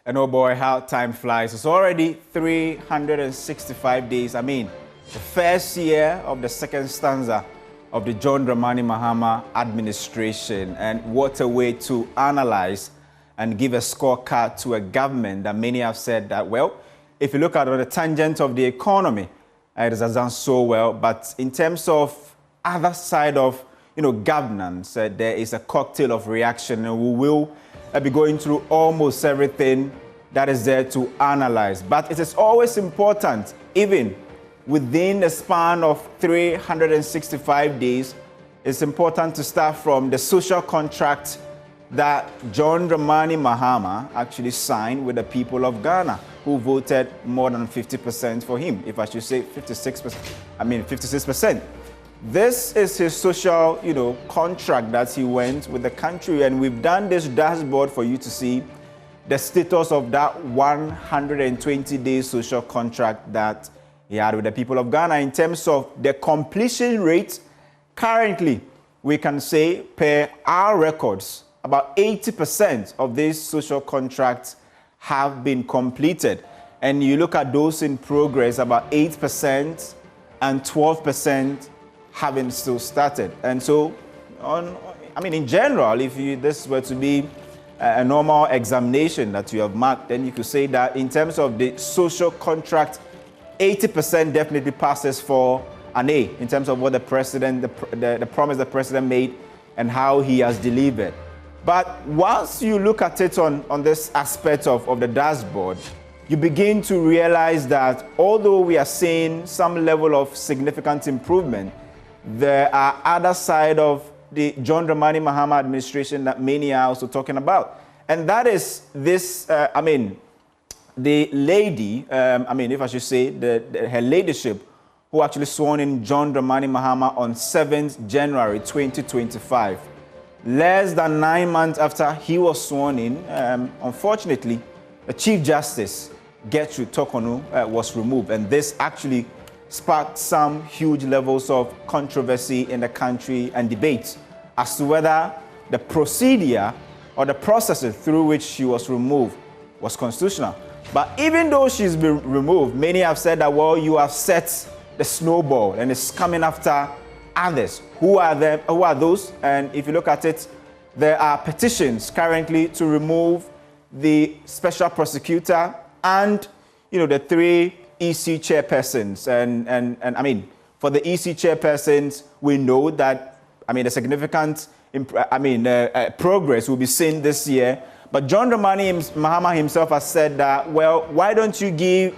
And oh boy, how time flies. It's already 365 days. I mean, the first year of the second stanza of the John Dramani Mahama administration. And what a way to analyze and give a scorecard to a government that many have said that, well, if you look at the tangent of the economy, it has done so well. But in terms of other side of, governance, there is a cocktail of reaction, and we will be going through almost everything that is there to analyze. But it is always important, even within the span of 365 days, it's important to start from the social contract that John Dramani Mahama actually signed with the people of Ghana, who voted more than 50% for him, if I should say 56%. This is his social, contract that he went with the country, and we've done this dashboard for you to see the status of that 120-day social contract that he had with the people of Ghana. In terms of the completion rate, currently, we can say, per our records, about 80% of these social contracts have been completed. And you look at those in progress, about 8% and 12% haven't still started. And so, in general, if this were to be a normal examination that you have marked, then you could say that in terms of the social contract, 80% definitely passes for an A in terms of what the president, the promise the president made and how he has delivered. But once you look at it on this aspect of the dashboard, you begin to realize that although we are seeing some level of significant improvement, there are other side of the John Dramani Mahama administration that many are also talking about. And that is this, the lady, if I should say, her ladyship, who actually sworn in John Dramani Mahama on 7th January 2025. Less than 9 months after he was sworn in, unfortunately, the Chief Justice, Gertrude Tokonu, was removed. And this actually sparked some huge levels of controversy in the country and debate as to whether the procedure or the processes through which she was removed was constitutional. But even though she's been removed, many have said that, well, you have set the snowball and it's coming after others. Who are them? Who are those? And if you look at it, there are petitions currently to remove the special prosecutor and, the 3 EC chairpersons. And for the EC chairpersons, we know that, the significant, progress will be seen this year. But John Dramani Mahama himself has said that, well, why don't you give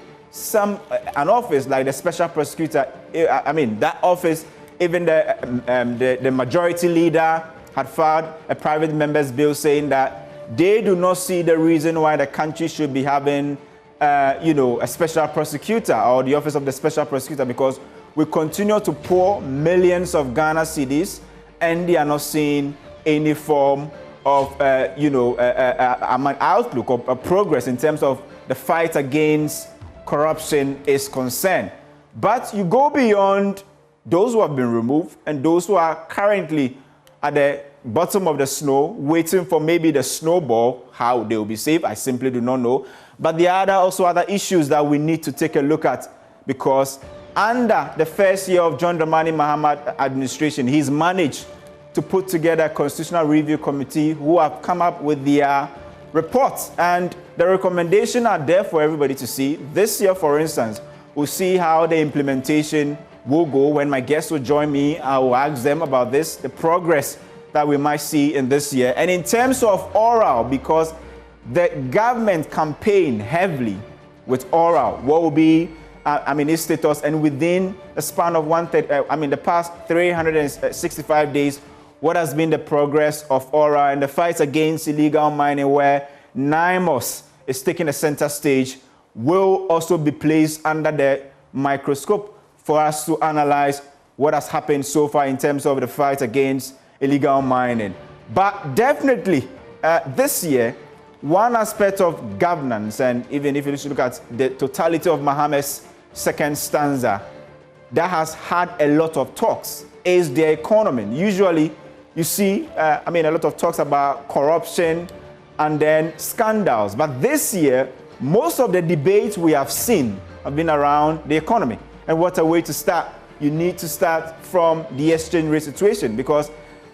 an office like the special prosecutor? That office, even the majority leader had filed a private member's bill saying that they do not see the reason why the country should be having a special prosecutor or the office of the special prosecutor, because we continue to pour millions of Ghana cedis and they are not seeing any form of, outlook or progress in terms of the fight against corruption is concerned. But you go beyond those who have been removed and those who are currently at the bottom of the snow, waiting for maybe the snowball, how they will be saved, I simply do not know. But there are also other issues that we need to take a look at, because under the first year of John Dramani Mahama administration, he's managed to put together a constitutional review committee who have come up with their reports. And the recommendations are there for everybody to see. This year, for instance, we'll see how the implementation will go. When my guests will join me, I will ask them about this, the progress that we might see in this year. And in terms of oral, because the government campaigned heavily with oral, what will be its status, and within the span of the past 365 days, what has been the progress of oral and the fight against illegal mining, where NIMOS is taking a center stage, will also be placed under the microscope for us to analyze what has happened so far in terms of the fight against illegal mining. But definitely this year, one aspect of governance, and even if you look at the totality of Mahama's second stanza, that has had a lot of talks, is the economy. Usually, you see, a lot of talks about corruption, and then scandals. But this year, most of the debates we have seen have been around the economy. And what a way to start. You need to start from the exchange rate situation, because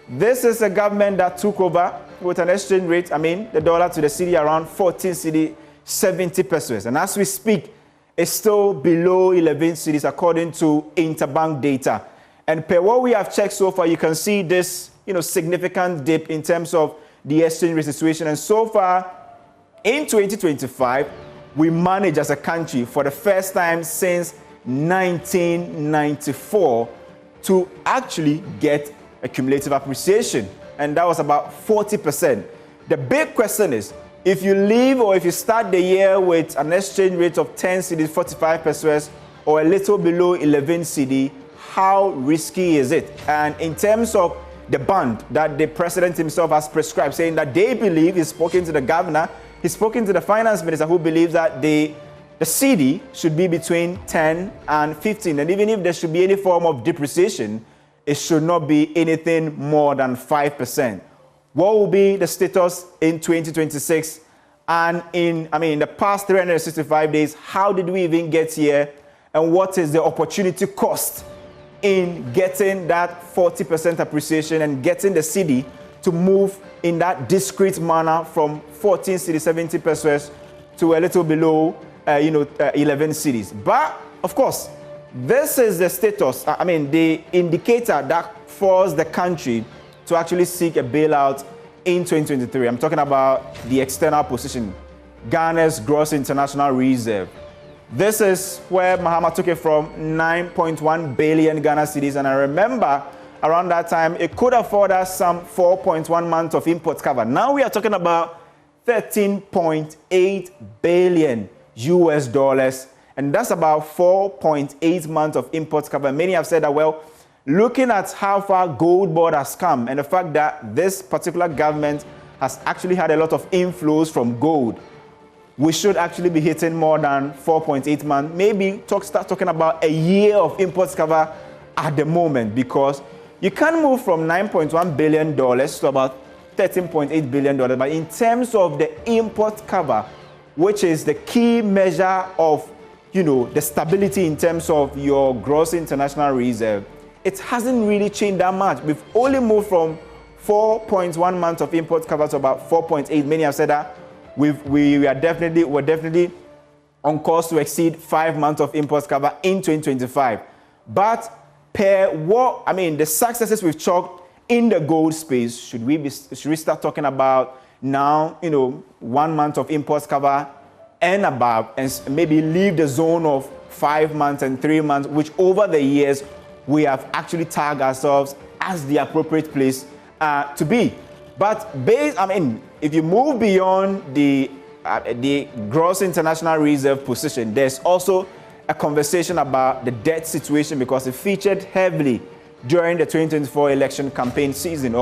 this is a government that took over with an exchange rate, the dollar to the cedi around 14 cedi, 70 pesos. And as we speak, it's still below 11 cedis according to interbank data. And per what we have checked so far, you can see this significant dip in terms of the exchange rate situation. And so far, in 2025, we managed as a country for the first time since 1994 to actually get a cumulative appreciation. And that was about 40%. The big question is, if you leave or if you start the year with an exchange rate of 10 cedis, 45 pesos, or a little below 11 cedi, how risky is it? And in terms of the band that the president himself has prescribed, saying that they believe, he's spoken to the governor, he's spoken to the finance minister, who believes that the cedi should be between 10 and 15. And even if there should be any form of depreciation, it should not be anything more than 5%. What will be the status in 2026? And in the past 365 days, how did we even get here? And what is the opportunity cost in getting that 40% appreciation and getting the cedi to move in that discrete manner from 14 cedi, 70 pesos to a little below 11 cedis? But of course, this is the status, the indicator that forced the country to actually seek a bailout in 2023. I'm talking about the external position, Ghana's gross international reserve. This is where Mahama took it from, 9.1 billion Ghana cedis. And I remember around that time, it could afford us some 4.1 months of import cover. Now we are talking about 13.8 billion US dollars. And that's about 4.8 months of import cover. Many have said that, well, looking at how far gold board has come and the fact that this particular government has actually had a lot of inflows from gold, we should actually be hitting more than 4.8 months. Maybe start talking about a year of import cover at the moment, because you can move from $9.1 billion to about $13.8 billion. But in terms of the import cover, which is the key measure of the stability in terms of your gross international reserve, it hasn't really changed that much. We've only moved from 4.1 months of import cover to about 4.8. Many have said that we're definitely on course to exceed 5 months of import cover in 2025. But per what the successes we've chalked in the gold space, should we start talking about now 1 month of import cover and above, and maybe leave the zone of 5 months and 3 months, which over the years we have actually tagged ourselves as the appropriate place to be. But if you move beyond the gross international reserve position, there's also a conversation about the debt situation, because it featured heavily during the 2024 election campaign season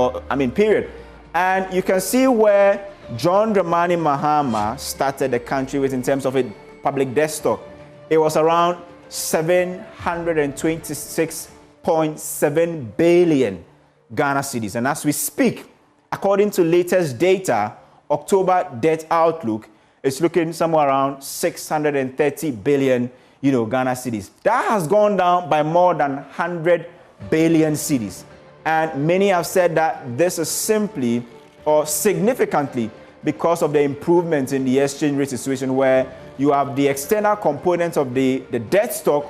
period. And you can see where John Dramani Mahama started the country with in terms of its public debt stock. It was around 726.7 billion Ghana cedis. And as we speak, according to latest data, October debt outlook is looking somewhere around 630 billion Ghana cedis. That has gone down by more than 100 billion cedis. And many have said that this is simply or significantly because of the improvements in the exchange rate situation, where you have the external component of the debt stock,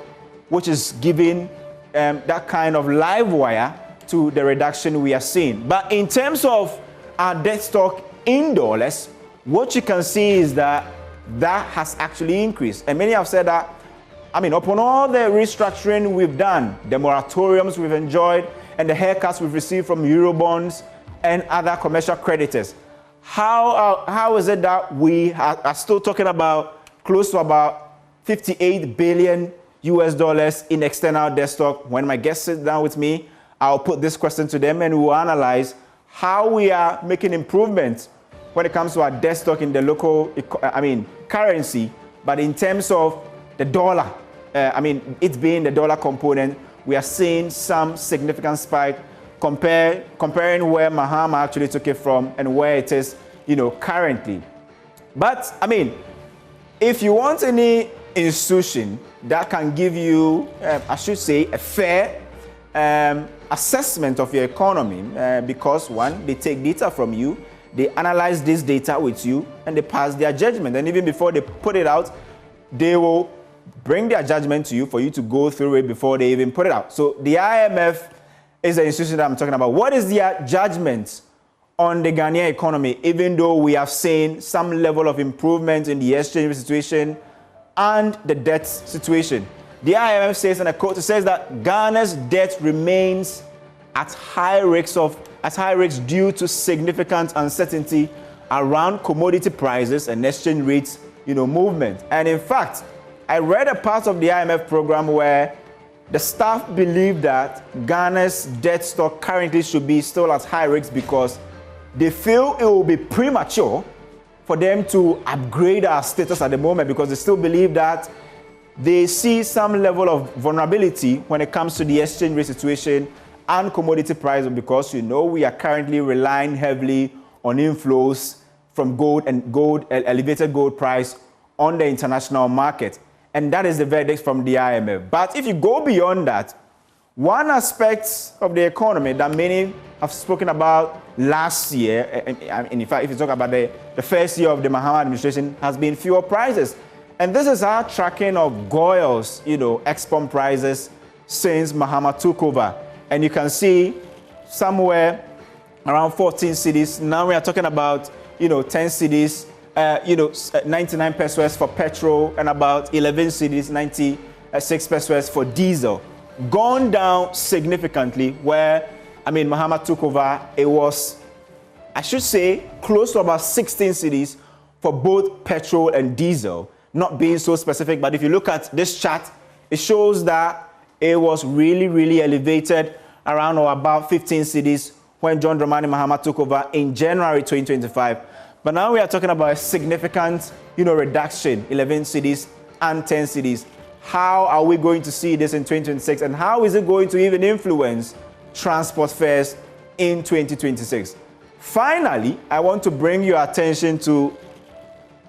which is giving that kind of live wire to the reduction we are seeing. But in terms of our debt stock in dollars, what you can see is that has actually increased. And many have said that, upon all the restructuring we've done, the moratoriums we've enjoyed, and the haircuts we've received from Eurobonds and other commercial creditors, how is it that we are still talking about close to about 58 billion US dollars in external debt stock? When my guests sit down with me, I'll put this question to them and we'll analyze how we are making improvements when it comes to our debt stock in the local currency. But in terms of the dollar, it being the dollar component, we are seeing some significant spike comparing where Mahama actually took it from and where it is currently. But, I mean, if you want any institution that can give you, I should say, a fair assessment of your economy, because one, they take data from you, they analyze this data with you, and they pass their judgment. And even before they put it out, they will bring their judgment to you for you to go through it before they even put it out. So the IMF is the institution that I'm talking about. What is their judgment on the Ghanaian economy, even though we have seen some level of improvement in the exchange rate situation and the debt situation? The IMF says, and I quote, it says that Ghana's debt remains at high risks due to significant uncertainty around commodity prices and exchange rates, movement. And in fact, I read a part of the IMF program where the staff believe that Ghana's debt stock currently should be still at high risk because they feel it will be premature for them to upgrade our status at the moment, because they still believe that they see some level of vulnerability when it comes to the exchange rate situation and commodity prices, because we are currently relying heavily on inflows from gold and elevated gold price on the international market. And that is the verdict from the IMF. But if you go beyond that, one aspect of the economy that many have spoken about last year, and in fact, if you talk about the first year of the Mahama administration, has been fuel prices. And this is our tracking of Goil's, ex-pump prices since Mahama took over. And you can see somewhere around 14 cities. Now we are talking about, 10 cities, 99 pesos for petrol, and about 11 cities, 96 pesos for diesel. Gone down significantly. Where, Mahama took over, it was, I should say, close to about 16 cities for both petrol and diesel. Not being so specific, but if you look at this chart, it shows that it was really, really elevated around or about 15 cities when John Dramani Mahama took over in January 2025. But now we are talking about a significant, reduction, 11 cities and 10 cities. How are we going to see this in 2026? And how is it going to even influence transport fares in 2026? Finally, I want to bring your attention to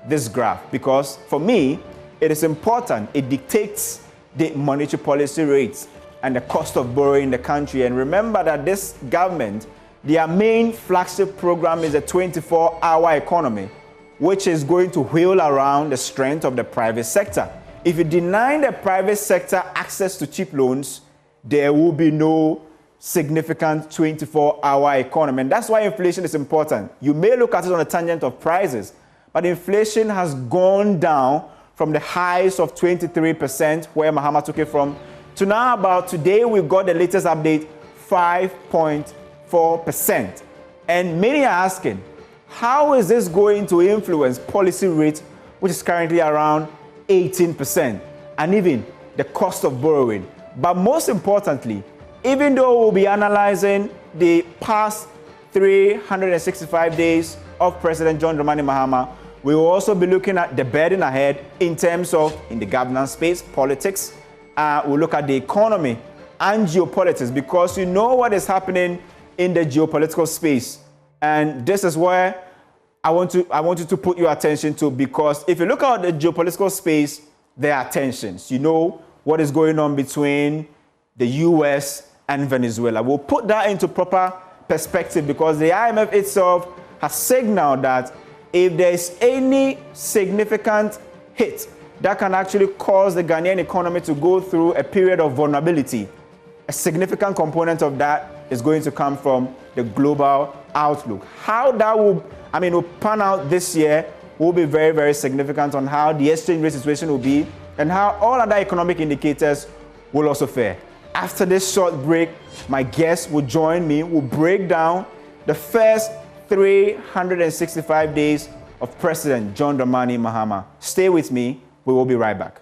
this graph, because for me, it is important. It dictates the monetary policy rates and the cost of borrowing in the country. And remember that this government, their main flagship program is a 24-hour economy, which is going to wheel around the strength of the private sector. If you deny the private sector access to cheap loans, there will be no significant 24-hour economy. And that's why inflation is important. You may look at it on a tangent of prices, but inflation has gone down from the highs of 23%, where Mahama took it from, to now about today, we've got the latest update, 5.4%. And many are asking, how is this going to influence policy rate, which is currently around 18%, and even the cost of borrowing? But most importantly, even though we'll be analyzing the past 365 days of President John Dramani Mahama, we will also be looking at the burden ahead in terms of, in the governance space, politics. We'll look at the economy and geopolitics, because you know what is happening in the geopolitical space. And this is where I want you to put your attention to, because if you look at the geopolitical space, there are tensions. You know what is going on between the US and Venezuela. We'll put that into proper perspective, because the IMF itself has signaled that if there is any significant hit that can actually cause the Ghanaian economy to go through a period of vulnerability, a significant component of that is going to come from the global outlook. How that will pan out this year will be very, very significant on how the exchange rate situation will be and how all other economic indicators will also fare. After this short break, my guest will join me. We'll break down the first 365 days of President John Dramani Mahama. Stay with me. We will be right back.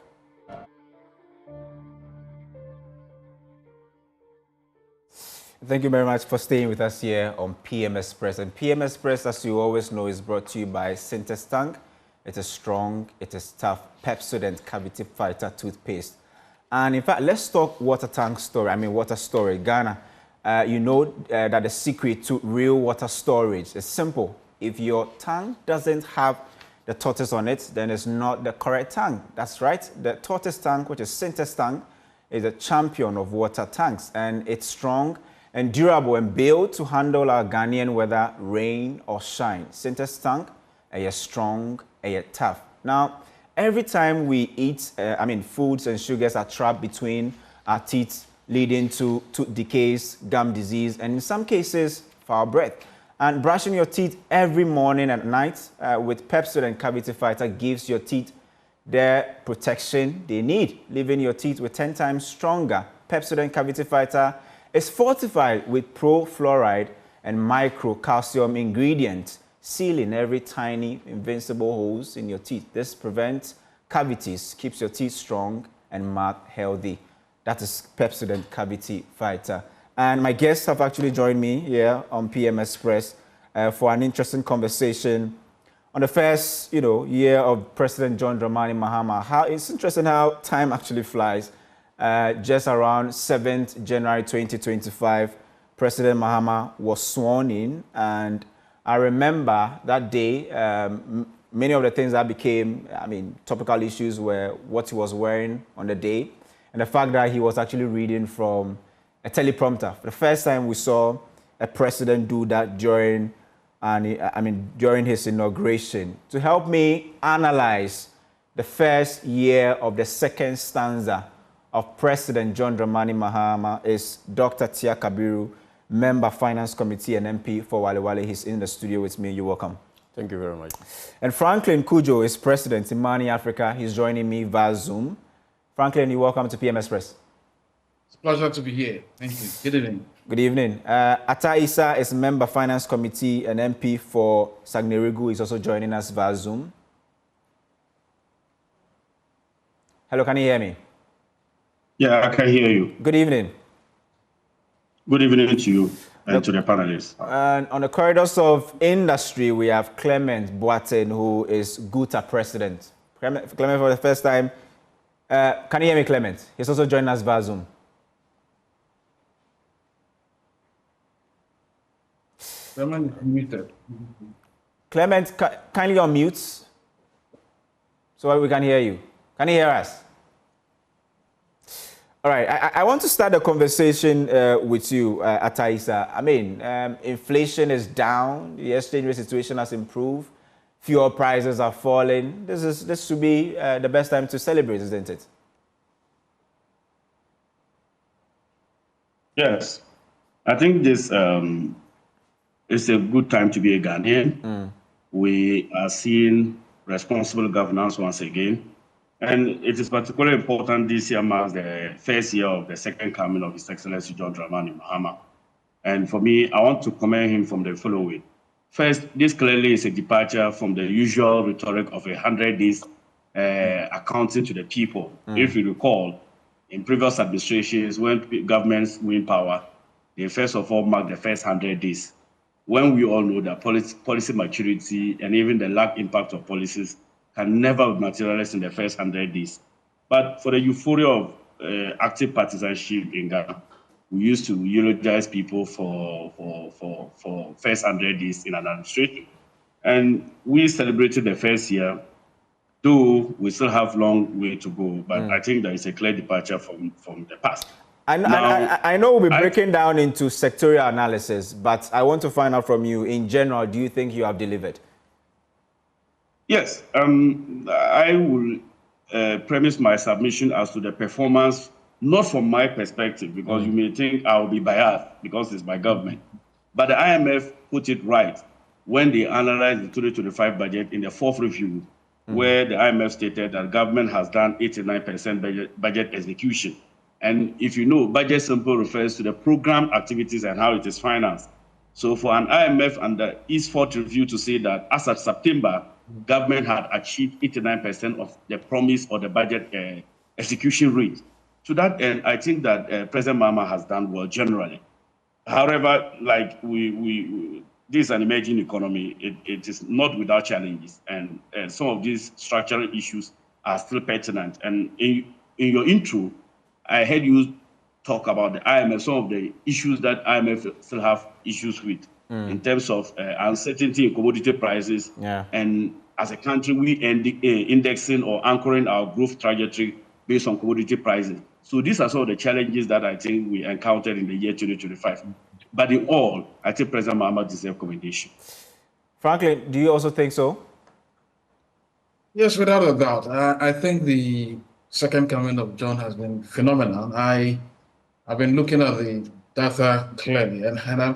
Thank you very much for staying with us here on PM Express. And PM Express, as you always know, is brought to you by Syntex Tank. It is strong, it is tough, Pepsodent Cavity Fighter toothpaste. And in fact, let's talk water tank story. Water storage. Ghana, you know that the secret to real water storage is simple. If your tongue doesn't have the tortoise on it, then it's not the correct tongue. That's right. The tortoise tongue, which is Sinter's tongue, is a champion of water tanks, and it's strong and durable and built to handle our Ghanaian weather, rain or shine. Sinter's tongue, is strong, and tough. Now, every time we eat, foods and sugars are trapped between our teeth, leading to tooth decays, gum disease, and in some cases, foul breath. And brushing your teeth every morning and night with Pepsodent Cavity Fighter gives your teeth the protection they need, leaving your teeth with 10 times stronger. Pepsodent Cavity Fighter is fortified with pro-fluoride and micro-calcium ingredients, sealing every tiny invincible holes in your teeth. This prevents cavities, keeps your teeth strong and mouth healthy. That is Pepsodent Cavity Fighter. And my guests have actually joined me here on PM Express for an interesting conversation on the first, year of President John Mahama. It's interesting how time actually flies. Just around 7th January 2025, President Mahama was sworn in, and I remember that day, many of the things that became, topical issues were what he was wearing on the day, and the fact that he was actually reading from a teleprompter. For the first time we saw a president do that during his inauguration. To help me analyze the first year of the second stanza of President John Mahama is Dr. Tia Kabiru, Member Finance Committee and MP for Walewale. He's in the studio with me. You're welcome. Thank you very much. And Franklin Cudjoe is President IMANI Africa. He's joining me via Zoom. Franklin, you're welcome to PM Express. It's a pleasure to be here. Thank you. Good evening. Good evening. Ata Issa is Member Finance Committee and MP for Sagnerigu. He's also joining us via Zoom. Hello, can you hear me? Yeah, I can hear you. Good evening. Good evening to you and to the panelists. And on the corridors of industry, we have Clement Boateng, who is GUTA president. Clement, for the first time. Can you hear me, Clement? He's also joining us via Zoom. Clement is muted. Clement, kindly unmute so we can hear you. Can you hear us? All right, I want to start the conversation with you, Ata Issa. Inflation is down, the exchange rate situation has improved, fuel prices are falling. This should be the best time to celebrate, isn't it? Yes, I think this is a good time to be a Ghanaian. We are seeing responsible governance once again. And it is particularly important this year marks the first year of the second coming of His Excellency John Mahama. And for me, I want to commend him from the following. First, this clearly is a departure from the usual rhetoric of 100 days accounting to the people. If you recall, in previous administrations, when governments win power, they first of all mark the first 100 days. When we all know that policy maturity and even the lack impact of policies can never materialize in the first 100 days. But for the euphoria of active partisanship in Ghana, we used to eulogize people for first 100 days in an administration. And we celebrated the first year, though we still have long way to go, but I think there is a clear departure from the past. I know we'll be breaking down into sectorial analysis, but I want to find out from you, in general, do you think you have delivered? Yes, I will premise my submission as to the performance, not from my perspective, because you may think I will be biased because it's my government. But the IMF put it right when they analyzed the 2025 budget in the fourth review, where the IMF stated that government has done 89% budget execution. And if you know, budget simply refers to the program activities and how it is financed. So for an IMF and its fourth review to say that as of September, government had achieved 89% of the promise or the budget execution rate. To that end, I think that President Mahama has done well generally. However, like this is an emerging economy. It is not without challenges, and some of these structural issues are still pertinent. And in your intro, I heard you talk about the IMF, some of the issues that IMF still have issues with. in terms of uncertainty in commodity prices. Yeah. And as a country, we indexing or anchoring our growth trajectory based on commodity prices. So these are some of the challenges that I think we encountered in the year 2025. But in all, I think President Mahama deserves commendation. Franklin, do you also think so? Yes, without a doubt. I think the second coming of John has been phenomenal. I've been looking at the data clearly, and I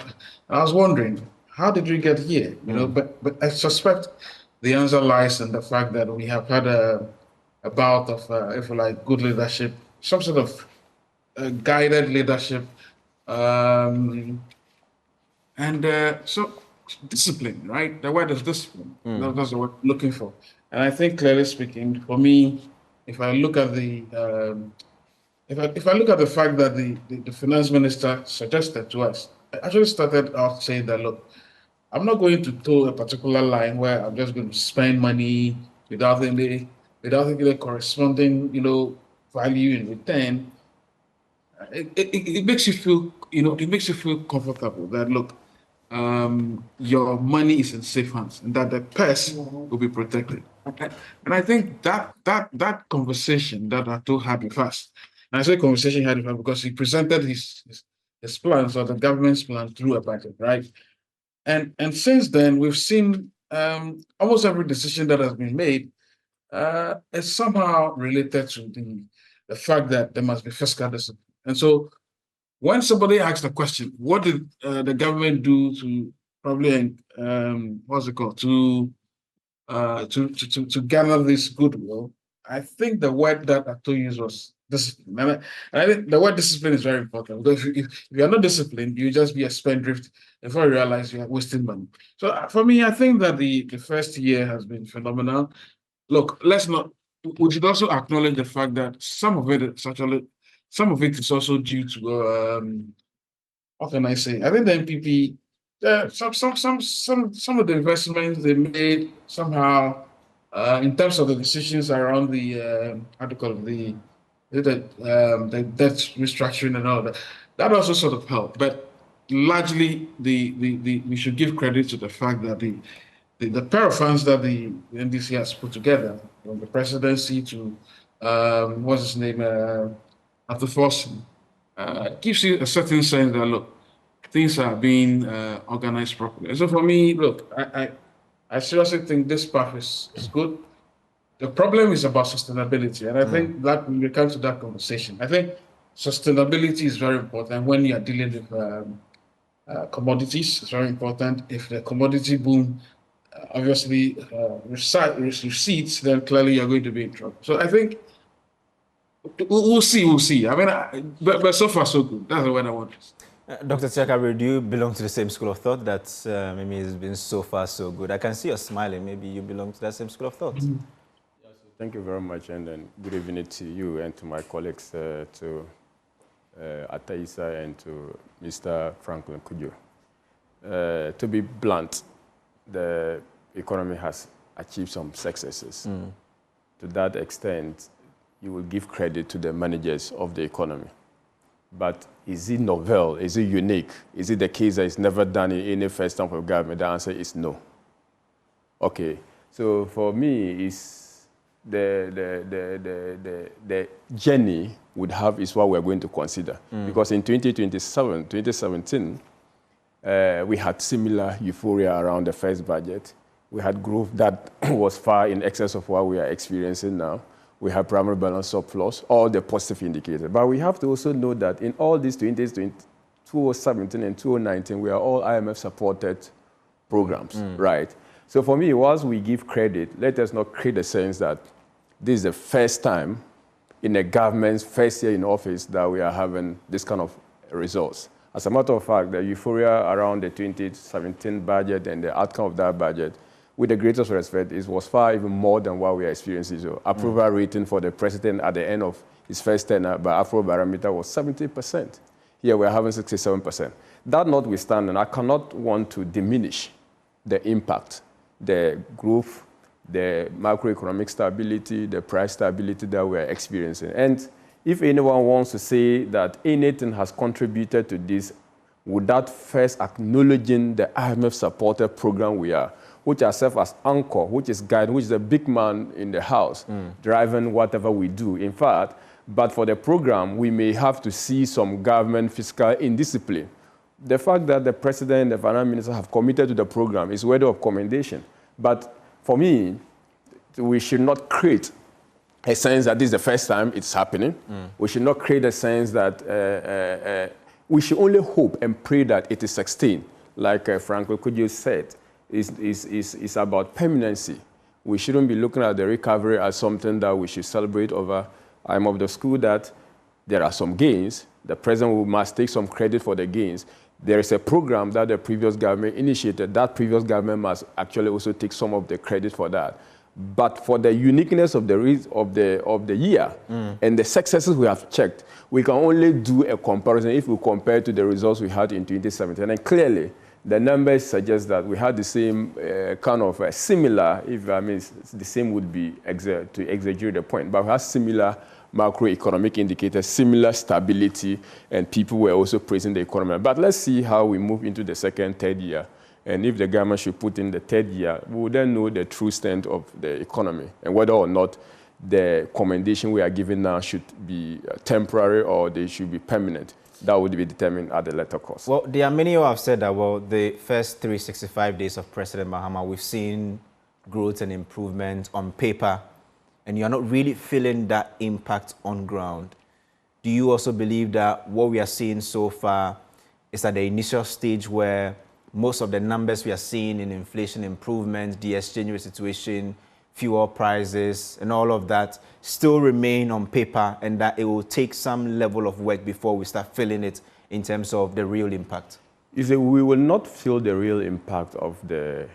was wondering, how did we get here? You know, but I suspect the answer lies in the fact that we have had a bout of, if you like, good leadership, some sort of guided leadership, so discipline, right? The word is discipline. That's what we're looking for. And I think, clearly speaking, for me, if I look at the if I look at the fact that the finance minister suggested to us, I actually started out saying that, look, I'm not going to toe a particular line where I'm just going to spend money without any corresponding, value in return. It makes you feel, it makes you feel comfortable that, look, your money is in safe hands and that the purse will be protected. And I think that conversation that Ato had with us, and I say conversation he had with us because he presented his plans or the government's plan through a budget, right? And since then, we've seen almost every decision that has been made is somehow related to the fact that there must be fiscal discipline. And so when somebody asks the question, what did the government do to probably, to garner this goodwill? I think the word that Ato used was discipline. And I think the word discipline is very important, because if you're not disciplined, you just be a spendthrift before you realize you're wasting money. So for me, I think that the first year has been phenomenal. Look, we should also acknowledge the fact that some of it is also due to what can I say? I think the NPP, some of the investments they made somehow in terms of the decisions around the debt restructuring and all that also sort of helped. But largely, we should give credit to the fact that the pair of funds that the NDC has put together, from the presidency to what's his name, after forcing, gives you a certain sense that, look, things are being organized properly. So for me, look, I seriously think this path is good. The problem is about sustainability, and I think that when we come to that conversation, I think sustainability is very important when you are dealing with commodities. It's very important. If the commodity boom obviously recedes, then clearly you're going to be in trouble. So I think we'll see. I mean, but so far so good. That's the word I want. Dr. Kabiru, do you belong to the same school of thought that maybe it's been so far so good? I can see you're smiling. Maybe you belong to that same school of thought. Thank you very much, and then good evening to you and to my colleagues, to Ataisa and to Mr. Franklin Cudjoe. To be blunt, the economy has achieved some successes. To that extent, you will give credit to the managers of the economy. But is it novel? Is it unique? Is it the case that it's never done in any first term of government? The answer is no. Okay, so for me, it's the journey would have is what we're going to consider. Because in 2017, we had similar euphoria around the first budget. We had growth that was far in excess of what we are experiencing now. We have primary balance surplus, all the positive indicators. But we have to also know that in all these 2017 and 2019, we are all IMF-supported programs, right? So for me, once we give credit, let us not create a sense that this is the first time in the government's first year in office that we are having this kind of results. As a matter of fact, the euphoria around the 2017 budget and the outcome of that budget, with the greatest respect, it was far even more than what we are experiencing. So approval rating for the president at the end of his first tenure by Afrobarometer was 70%. Here we are having 67%. That notwithstanding, I cannot want to diminish the impact, the growth, the macroeconomic stability, the price stability that we are experiencing. And if anyone wants to say that anything has contributed to this without first acknowledging the IMF-supported program we are, which has served as anchor, which is guide, which is a big man in the house, driving whatever we do. In fact, but for the program, we may have to see some government fiscal indiscipline. The fact that the president and the finance minister have committed to the program is worthy of commendation. But for me, we should not create a sense that this is the first time it's happening. We should not create a sense that we should only hope and pray that it is sustained. Like Franco Cudjoe said, it's about permanency. We shouldn't be looking at the recovery as something that we should celebrate over. I'm of the school that there are some gains. The president must take some credit for the gains. There is a program that the previous government initiated. That previous government must actually also take some of the credit for that. But for the uniqueness of the year and the successes we have checked, we can only do a comparison if we compare to the results we had in 2017. And clearly, the numbers suggest that we had the same kind of similar, if I mean the same would be to exaggerate the point, but we had similar macroeconomic indicators, similar stability, and people were also praising the economy. But let's see how we move into the second, third year. And if the government should put in the third year, we will then know the true extent of the economy and whether or not the commendation we are giving now should be temporary or they should be permanent. That would be determined at the later course. Well, there are many who have said that, well, the first 365 days of President Mahama, we've seen growth and improvement on paper, and you're not really feeling that impact on ground. Do you also believe that what we are seeing so far is at the initial stage where most of the numbers we are seeing in inflation improvement, the exchange rate situation, fuel prices, and all of that still remain on paper, and that it will take some level of work before we start feeling it in terms of the real impact? You see, we will not feel the real impact of the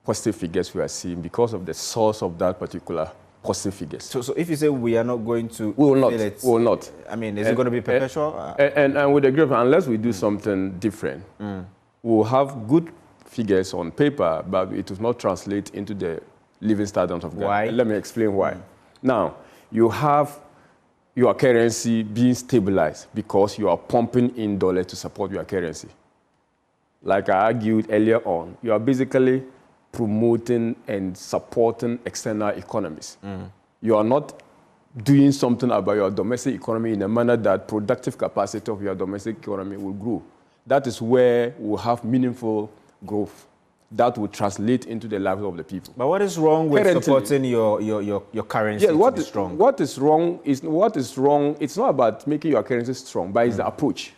positive figures we are seeing because of the source of that particular positive figures. So if you say we are not going to we will not, feel it, we will not. I mean, is it going to be perpetual? And with the group, unless we do something different, we will have good figures on paper, but it will not translate into the living standards of Ghana. Why? Let me explain why. Now, you have your currency being stabilized because you are pumping in dollars to support your currency. Like I argued earlier on, you are basically promoting and supporting external economies. You are not doing something about your domestic economy in a manner that productive capacity of your domestic economy will grow. That is where we'll have meaningful growth that will translate into the lives of the people. But what is wrong with supporting your currency to be strong? What is wrong, it's not about making your currency strong, but it's the approach,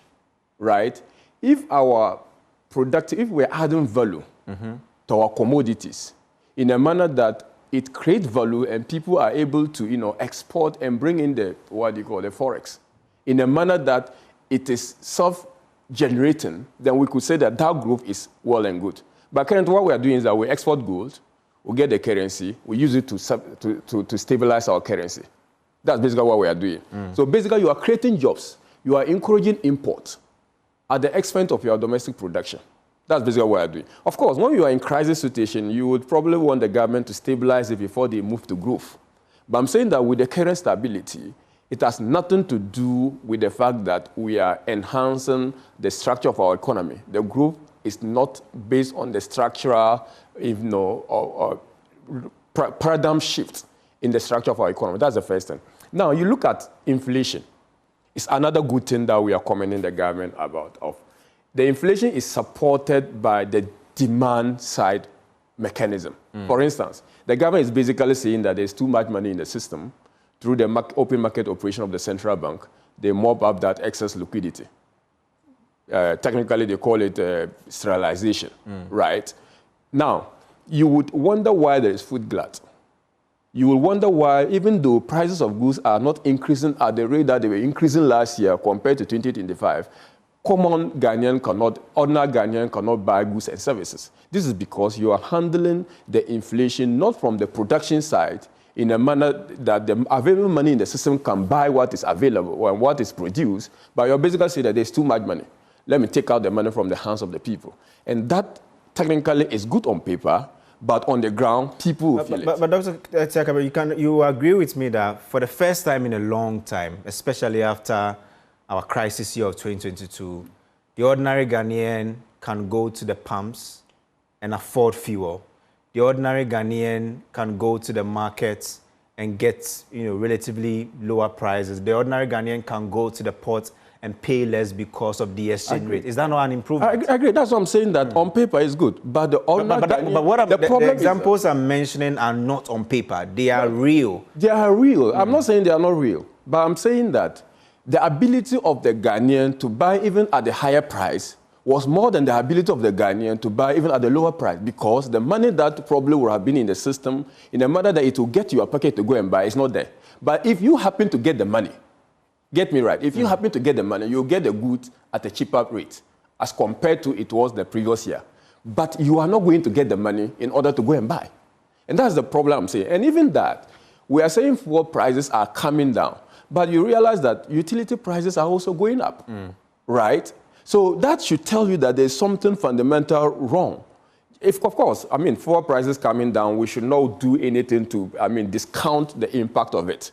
right? If we're adding value to our commodities in a manner that it creates value and people are able to, export and bring in the forex in a manner that it is self-generating, then we could say that growth is well and good. But currently, what we are doing is that we export gold, we get the currency, we use it to stabilize our currency. That's basically what we are doing. So basically, you are creating jobs. You are encouraging import at the expense of your domestic production. That's basically what we are doing. Of course, when you are in crisis situation, you would probably want the government to stabilize it before they move to growth. But I'm saying that with the current stability, it has nothing to do with the fact that we are enhancing the structure of our economy. The growth is not based on the structural, paradigm shift in the structure of our economy. That's the first thing. Now, you look at inflation. It's another good thing that we are commending the government about. The inflation is supported by the demand side mechanism. For instance, the government is basically saying that there's too much money in the system. Through the open market operation of the central bank, they mop up that excess liquidity. Technically, they call it sterilization, right? Now, you would wonder why there is food glut. You will wonder why, even though prices of goods are not increasing at the rate that they were increasing last year compared to 2025, ordinary Ghanaian cannot buy goods and services. This is because you are handling the inflation not from the production side in a manner that the available money in the system can buy what is available and what is produced, but you're basically saying that there's too much money. Let me take out the money from the hands of the people. And that technically is good on paper, but on the ground, people will feel it. But Dr. Kabiru, you agree with me that for the first time in a long time, especially after our crisis year of 2022, the ordinary Ghanaian can go to the pumps and afford fuel. The ordinary Ghanaian can go to the markets and get, relatively lower prices. The ordinary Ghanaian can go to the port and pay less because of the exchange rate. Is that not an improvement? I agree. That's what I'm saying, that on paper is good. But the ordinary but what the examples I'm mentioning are not on paper. They are real. They are real. I'm not saying they are not real. But I'm saying that the ability of the Ghanaian to buy even at the higher price was more than the ability of the Ghanaian to buy even at the lower price, because the money that probably would have been in the system, in a manner that it will get to your pocket to go and buy, is not there. But if you happen to get the money, get me right, if you happen to get the money, you'll get the goods at a cheaper rate as compared to it was the previous year. But you are not going to get the money in order to go and buy. And that's the problem I'm saying. And even that, we are saying fuel prices are coming down, but you realize that utility prices are also going up, right? So that should tell you that there's something fundamental wrong. If, of course, fuel prices coming down, we should not do anything to, discount the impact of it.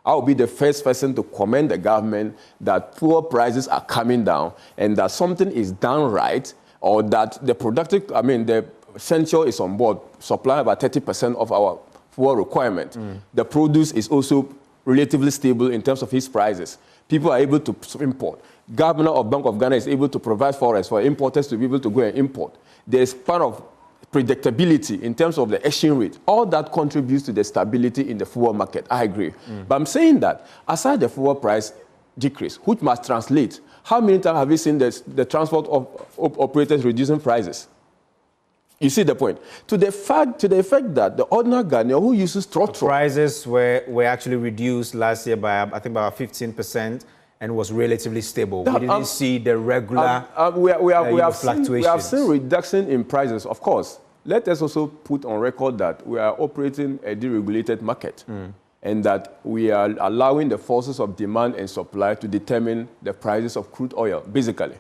I will be the first person to commend the government that fuel prices are coming down and that something is done right, or that the the essential is on board, supply about 30% of our fuel requirement. The produce is also relatively stable in terms of its prices. People are able to import. Governor of Bank of Ghana is able to provide forex for importers to be able to go and import. There's part of predictability in terms of the exchange rate. All that contributes to the stability in the fuel market. I agree. But I'm saying that aside the fuel price decrease, which must translate, how many times have you seen the transport of operators reducing prices? You see the point? To the effect that the ordinary Ghanaian who uses trotro... Prices were actually reduced last year by, I think, about 15%. And was relatively stable. We didn't see the regular fluctuations. We have seen reduction in prices, of course. Let us also put on record that we are operating a deregulated market, and that we are allowing the forces of demand and supply to determine the prices of crude oil, basically.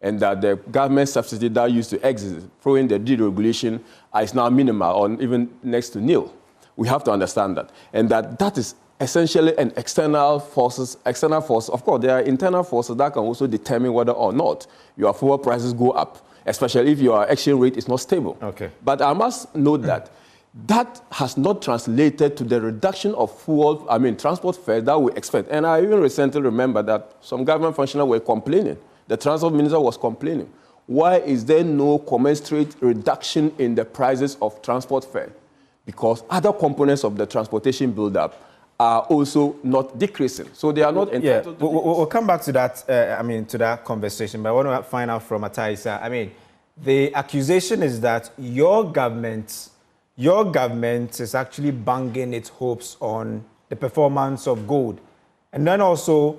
And that the government subsidy that used to exist following the deregulation is now minimal or even next to nil. We have to understand that. And that is essentially an external forces. Of course, there are internal forces that can also determine whether or not your fuel prices go up, especially if your exchange rate is not stable. Okay. But I must note that that has not translated to the reduction of fuel, transport fares that we expect. And I even recently remember that some government functionaries were complaining. The transport minister was complaining. Why is there no commensurate reduction in the prices of transport fare? Because other components of the transportation build-up are also not decreasing. So they are not entitled to... We'll come back to that, to that conversation, but I want to find out from Ataisa. The accusation is that your government is actually banging its hopes on the performance of gold. And then also,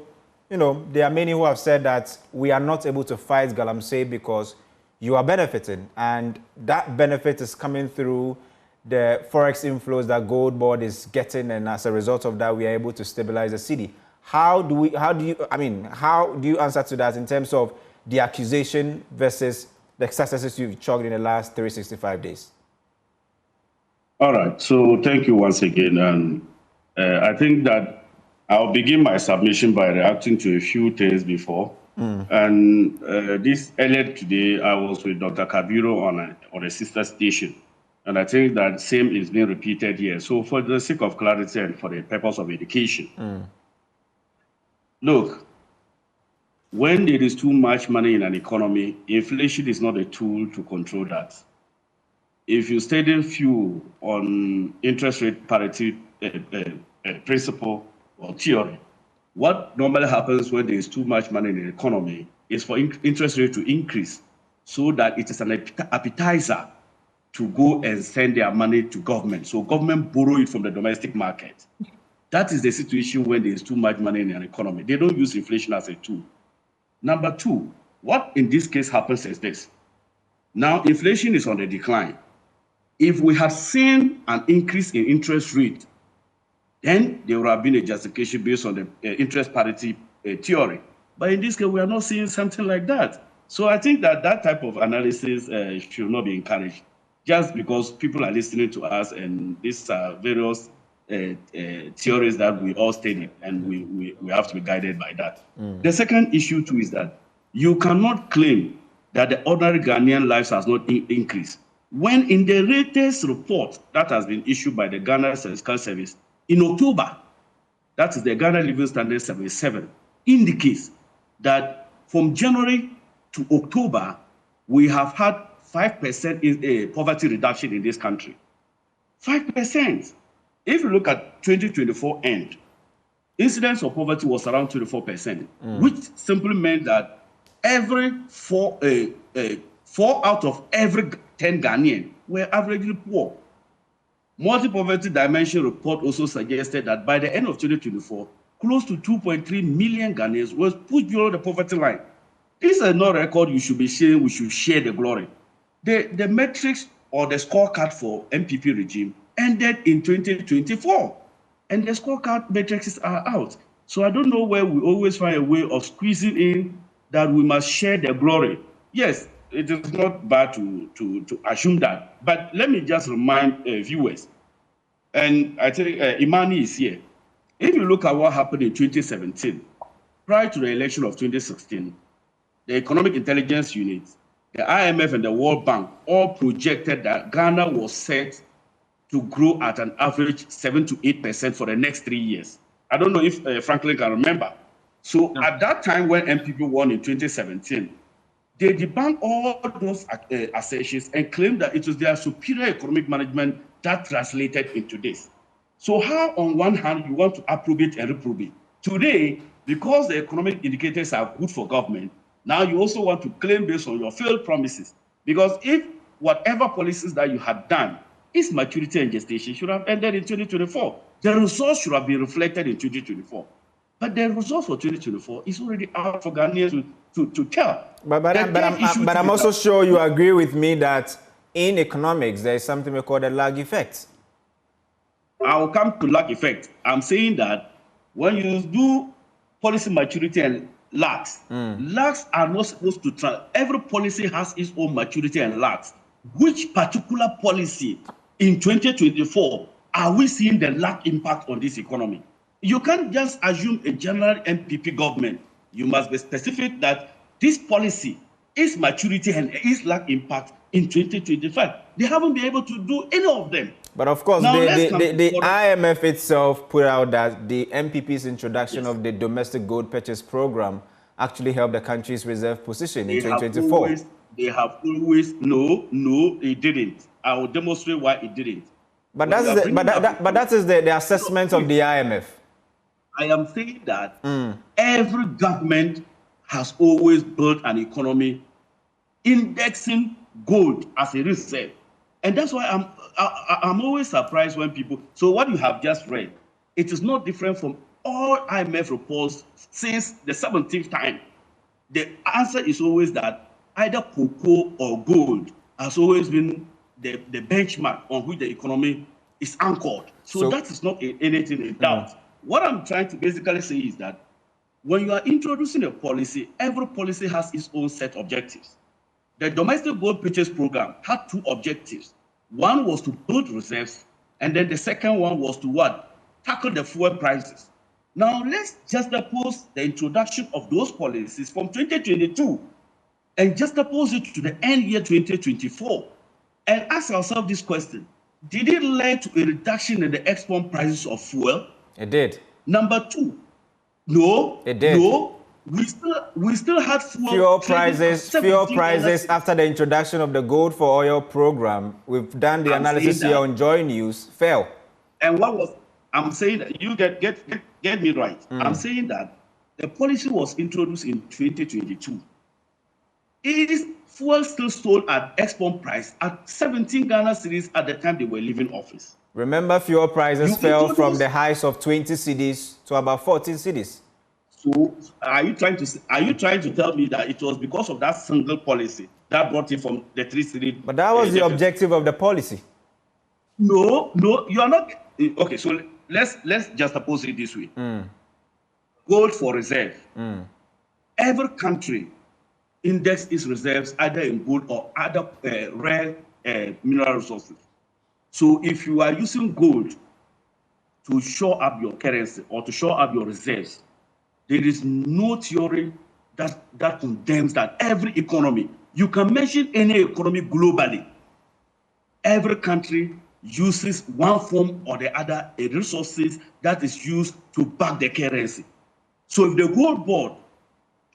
there are many who have said that we are not able to fight Galamsey because you are benefiting, and that benefit is coming through the forex inflows that Gold Board is getting, and as a result of that, we are able to stabilize the city. How do you answer to that in terms of the accusation versus the successes you've chugged in the last 365 days? All right. So thank you once again. And I think that I'll begin my submission by reacting to a few things before. And this earlier today, I was with Dr. Kabiru on a sister station. And I think that same is being repeated here. So for the sake of clarity and for the purpose of education, look, when there is too much money in an economy, inflation is not a tool to control that. If you study fuel on interest rate parity principle or theory, what normally happens when there is too much money in the economy is for interest rate to increase so that it is an appetizer to go and send their money to government. So government borrow it from the domestic market. That is the situation when there is too much money in an economy. They don't use inflation as a tool. Number two, what in this case happens is this. Now, inflation is on the decline. If we had seen an increase in interest rate, then there would have been a justification based on the interest parity theory. But in this case, we are not seeing something like that. So I think that that type of analysis should not be encouraged, just because people are listening to us, and these are various theories that we all study, and we have to be guided by that. The second issue too is that you cannot claim that the ordinary Ghanaian lives has not increased. When in the latest report that has been issued by the Ghana Fiscal Service in October, that is the Ghana Living Standard 77, indicates that from January to October, we have had 5% in poverty reduction in this country. 5%. If you look at 2024 end, incidence of poverty was around 24%, which simply meant that every four out of every 10 Ghanaian were averagely poor. Multi-poverty dimension report also suggested that by the end of 2024, close to 2.3 million Ghanaians was pushed below the poverty line. This is not a record you should be sharing. We should share the glory. The metrics or the scorecard for MPP regime ended in 2024, and the scorecard metrics are out. So I don't know where we always find a way of squeezing in that we must share the glory. Yes, it is not bad to assume that, but let me just remind viewers, and I think IMANI is here. If you look at what happened in 2017, prior to the election of 2016, the Economic Intelligence Unit, the IMF and the World Bank all projected that Ghana was set to grow at an average 7 to 8% for the next 3 years. I don't know if Franklin can remember. So at that time when MPP won in 2017, they debunked all those assertions and claimed that it was their superior economic management that translated into this. So how on one hand you want to approbate and reprobate? Today, because the economic indicators are good for government, now you also want to claim based on your failed promises. Because if whatever policies that you had done, its maturity and gestation should have ended in 2024. The results should have been reflected in 2024. But the results for 2024 is already out for Ghanaians to tell. But I'm also sure you agree with me that in economics, there is something we call the lag effect. I will come to lag effect. I'm saying that when you do policy maturity and lags, lags are not supposed to every policy has its own maturity and lags. Which particular policy in 2024 are we seeing the lag impact on this economy? You can't just assume a general MPP government. You must be specific that this policy is maturity and is lag impact in 2025. They haven't been able to do any of them. But of course, now, the IMF itself put out that the MPP's introduction of the domestic gold purchase program actually helped the country's reserve position in 2024. They have always, no, it didn't. I will demonstrate why it didn't. But that is the assessment of the IMF. I am saying that every government has always built an economy indexing gold as a reserve. And that's why I'm always surprised when people, so what you have just read, it is not different from all IMF reports since the 17th time. The answer is always that either cocoa or gold has always been the benchmark on which the economy is anchored. So that is not anything in doubt. What I'm trying to basically say is that when you are introducing a policy, every policy has its own set of objectives. The domestic gold purchase program had two objectives. One was to build reserves, and then the second one was to what? Tackle the fuel prices. Now let's juxtapose the introduction of those policies from 2022 and juxtapose it to the end year 2024 and ask ourselves this question. Did it lead to a reduction in the export prices of fuel? It did. Number two, no. It did. No. We still had fuel prices after the introduction of the Gold for Oil program. We've done the analysis here on JoyNews. Fell. And what was I'm saying that you get me right. I'm saying that the policy was introduced in 2022. It is fuel still sold at export price at 17 Ghana cedis at the time they were leaving office. Remember, fuel prices fell from the highs of 20 cedis to about 14 cedis. So are you trying to tell me that it was because of that single policy that brought it from the 3 cedis? But that was the objective of the policy. No, you are not. Okay, so let's juxtapose it this way. Gold for reserve. Every country index its reserves either in gold or other rare mineral resources. So if you are using gold to shore up your currency or to shore up your reserves, there is no theory that condemns that every economy, you can mention any economy globally, every country uses one form or the other a resources that is used to back the currency. So if the gold board,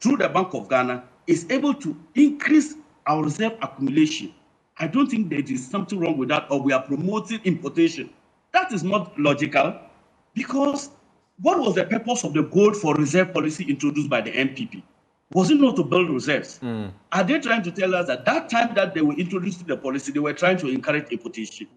through the Bank of Ghana, is able to increase our reserve accumulation, I don't think there is something wrong with that, or we are promoting importation. That is not logical, because what was the purpose of the gold for reserve policy introduced by the MPP? Was it not to build reserves? Are they trying to tell us that that time that they were introducing the policy, they were trying to encourage importation?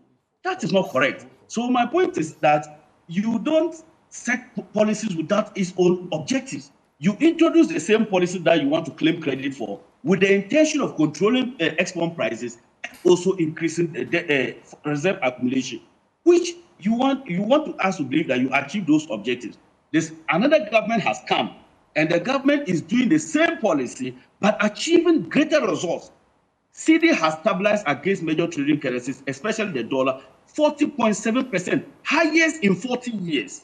That is not correct. So my point is that you don't set policies without its own objectives. You introduce the same policy that you want to claim credit for with the intention of controlling export prices and also increasing the reserve accumulation, which you want us to believe that you achieve those objectives. Another government has come, and the government is doing the same policy but achieving greater results. CD has stabilized against major trading currencies, especially the dollar, 40.7%, highest in 40 years.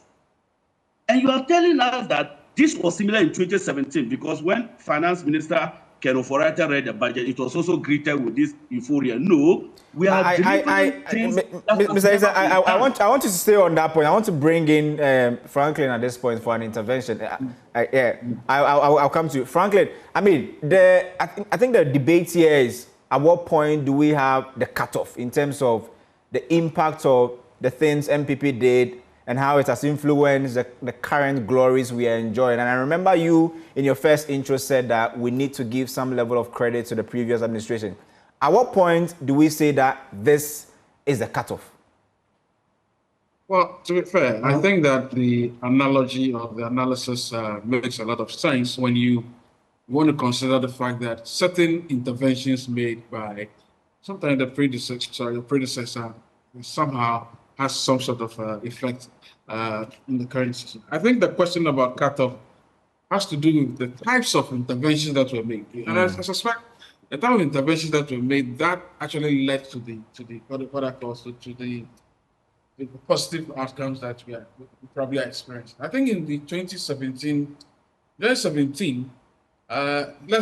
And you are telling us that this was similar in 2017, because when Finance Minister Ken Ofori-Atta read the budget, it was also greeted with this euphoria. No, we are Mr. Isa, I want you to stay on that point. I want to bring in Franklin at this point for an intervention. I'll come to you. Franklin, I mean, I think the debate here is, at what point do we have the cutoff in terms of the impact of the things MPP did and how it has influenced the current glories we are enjoying? And I remember you, in your first intro, said that we need to give some level of credit to the previous administration. At what point do we say that this is the cutoff? Well, to be fair, I think that the analogy or the analysis makes a lot of sense when you want to consider the fact that certain interventions made by sometimes the predecessor somehow has some sort of effect in the current system. I think the question about cutoff has to do with the types of interventions that were made. And I suspect the type of interventions that were made that actually led to the positive outcomes that we probably experienced. I think in the 2017, let's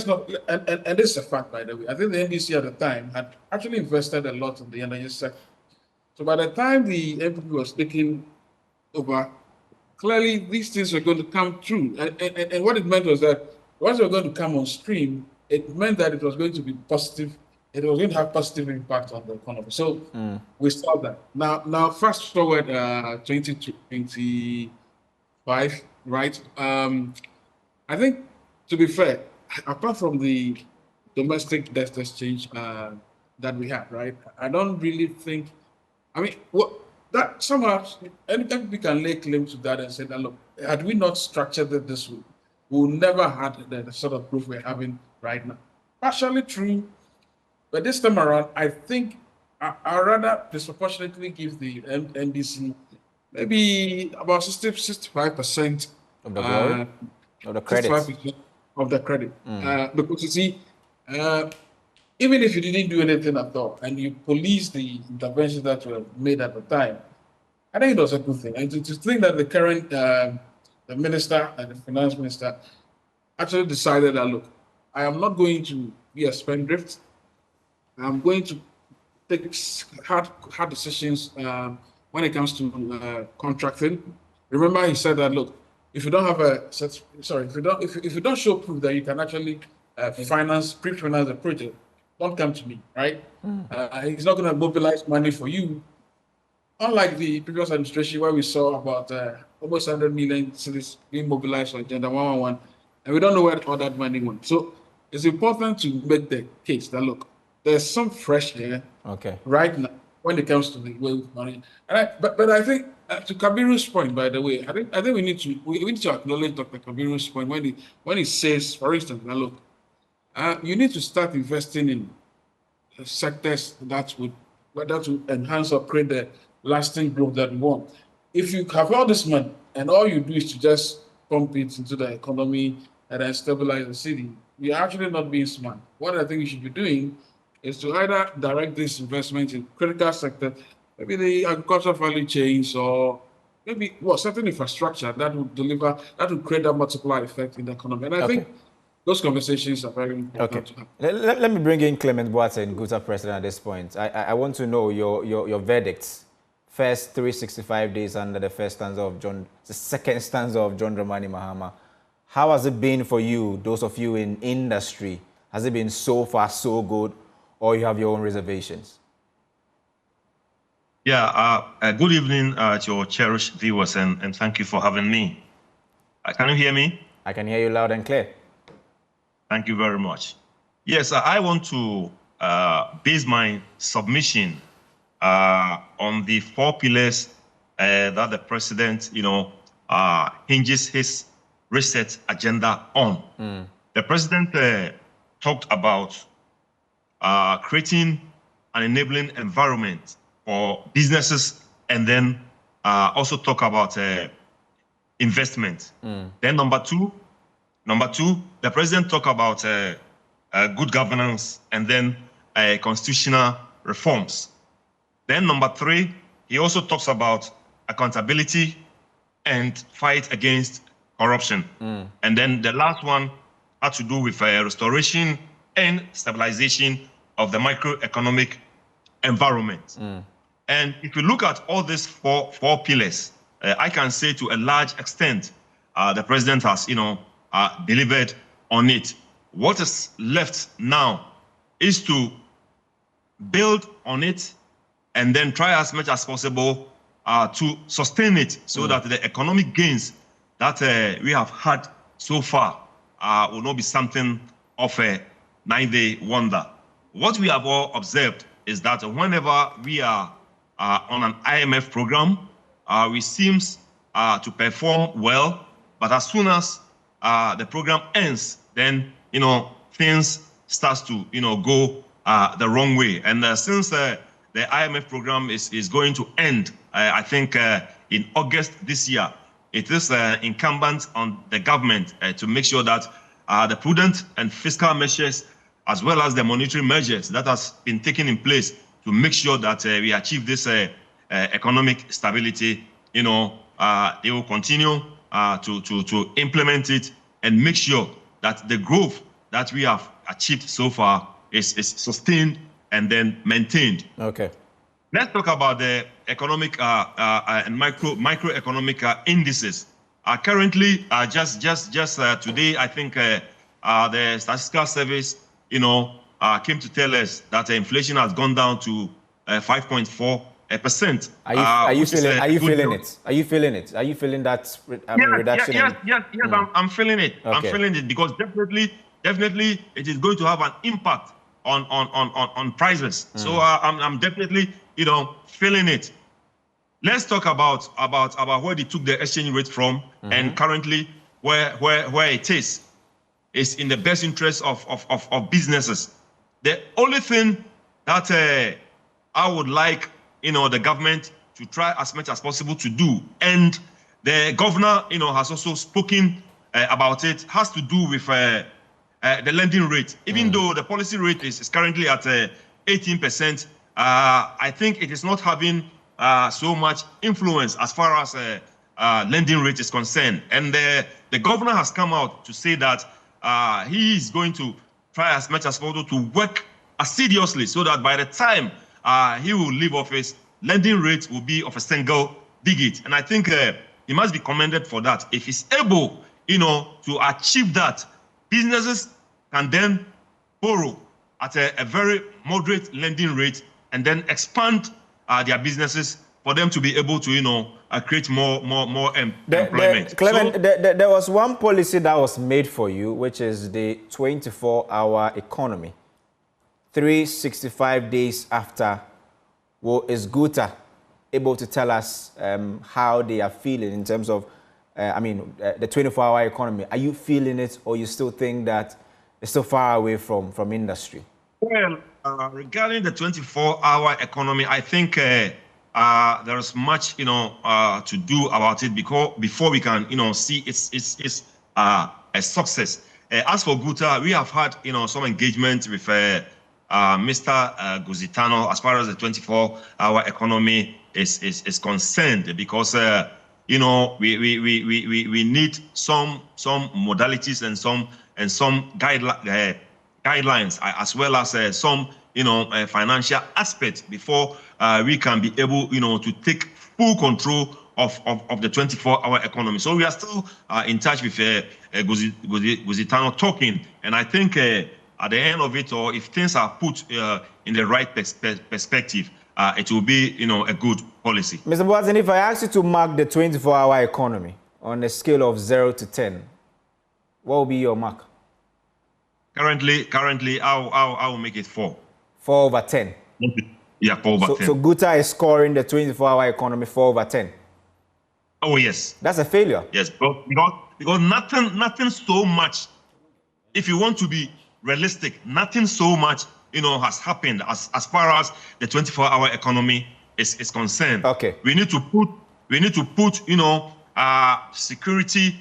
not, and this is a fact, by the way, I think the NDC at the time had actually invested a lot in the energy sector. So by the time the MPP was taking over, clearly these things were going to come through. And what it meant was that once they were going to come on stream, it meant that it was going to be positive. It was going to have positive impact on the economy. So we saw that. Now fast forward 2025, right? I think, to be fair, apart from the domestic debt exchange that we have, right? I don't really think, I mean, that somehow, anytime we can lay claim to that and say that, look, had we not structured it this way, we would never had the sort of growth we're having right now. Partially true, but this time around, I think I rather disproportionately give the NDC maybe about 65% of the glory, of the credit. Of the credit. Because you see, even if you didn't do anything at all and you police the interventions that were made at the time, I think it was a good thing. And to think that the current the minister and the finance minister actually decided that, look, I am not going to be a spendthrift. I'm going to take hard decisions when it comes to contracting. Remember, he said that, look, if you don't have if you don't show proof that you can actually pre-finance the project, don't come to me, right? He's not going to mobilize money for you. Unlike the previous administration, where we saw about almost 100 million cedis being mobilized for Agenda 111, and we don't know where all that money went. So it's important to make the case that, look, there's some fresh air right now when it comes to the way of money. But I think, to Kabiru's point, by the way, I think we need to acknowledge Dr. Kabiru's point when he says, for instance, that, look, you need to start investing in sectors that would enhance or create the lasting growth that we want. If you have all this money and all you do is to just pump it into the economy and then stabilize the city, you're actually not being smart. What I think you should be doing is to either direct this investment in critical sector, maybe the agricultural value chains, or maybe certain infrastructure that would create that multiplier effect in the economy. And I think those conversations are very important to have. Let me bring in Clement Boateng, Guta president, at this point. I want to know your verdicts. First 365 days under the second stanza of John Dramani Mahama. How has it been for you, those of you in industry? Has it been so far so good, or you have your own reservations? Yeah, good evening to your cherished viewers, and thank you for having me. Can you hear me? I can hear you loud and clear. Thank you very much. Yes, I want to base my submission on the 4 pillars that the president, hinges his reset agenda on. The president talked about creating an enabling environment for businesses, and then also talk about investment. Then number two, the president talked about good governance and then constitutional reforms. Then number 3, he also talks about accountability and fight against corruption. And then the last one had to do with restoration and stabilization of the microeconomic environment. And if you look at all these four pillars, I can say to a large extent, the president has, delivered on it. What is left now is to build on it and then try as much as possible to sustain it so that the economic gains that we have had so far will not be something of a 9-day wonder. What we have all observed is that whenever we are on an IMF program, we seem to perform well, but as soon as the program ends, then things start to go the wrong way. And since the IMF program is going to end, I think in August this year, it is incumbent on the government to make sure that the prudent and fiscal measures, as well as the monetary measures that has been taken in place to make sure that we achieve this economic stability, they will continue to implement it and make sure that the growth that we have achieved so far is sustained and then maintained. Okay. Let's talk about the economic and microeconomic indices. Currently, just today, I think the statistical service, came to tell us that inflation has gone down to 5.4%. Are you feeling it? Are you feeling it? Are you feeling that reduction? Yes, I'm feeling it. Okay. I'm feeling it because definitely it is going to have an impact on prices. So I'm definitely feeling it. Let's talk about where they took the exchange rate from and currently where it is in the best interest of businesses. The only thing that I would like the government to try as much as possible to do, and the governor has also spoken about it, has to do with the lending rate. Even though the policy rate is currently at 18%, I think it is not having so much influence as far as lending rate is concerned. And the governor has come out to say that he is going to try as much as possible to work assiduously so that by the time he will leave office, lending rate will be of a single digit. And I think he must be commended for that. If he's able, to achieve that, businesses can then borrow at a very moderate lending rate and then expand their businesses for them to be able to, create more employment. Clement, there was one policy that was made for you, which is the 24-hour economy. 365 days after, is Guta able to tell us how they are feeling in terms of, the 24-hour economy? Are you feeling it, or you still think that it's still far away from industry? Well, regarding the 24-hour economy, I think there is much, to do about it before we can, see it's a success. As for Guta, we have had, some engagement with Mr. Guzitano as far as the 24-hour economy is concerned, because, you know, we need some modalities and some guidelines, as well as some, you know, financial aspects before we can be able, you know, to take full control of the 24-hour economy. So we are still in touch with Guzitano talking, and I think at the end of it, or if things are put in the right perspective, it will be, you know, a good policy. Mr. Boateng, if I ask you to mark the 24-hour economy on a scale of 0 to 10, what will be your mark? Currently, I will make it 4. 4 over 10. Yeah, 4 over 10. So Guta is scoring the 24-hour economy 4 over 10. Oh yes. That's a failure. Yes, because nothing so much. If you want to be realistic, nothing so much, you know, has happened as far as the 24-hour economy is concerned. Okay. We need to put, you know, security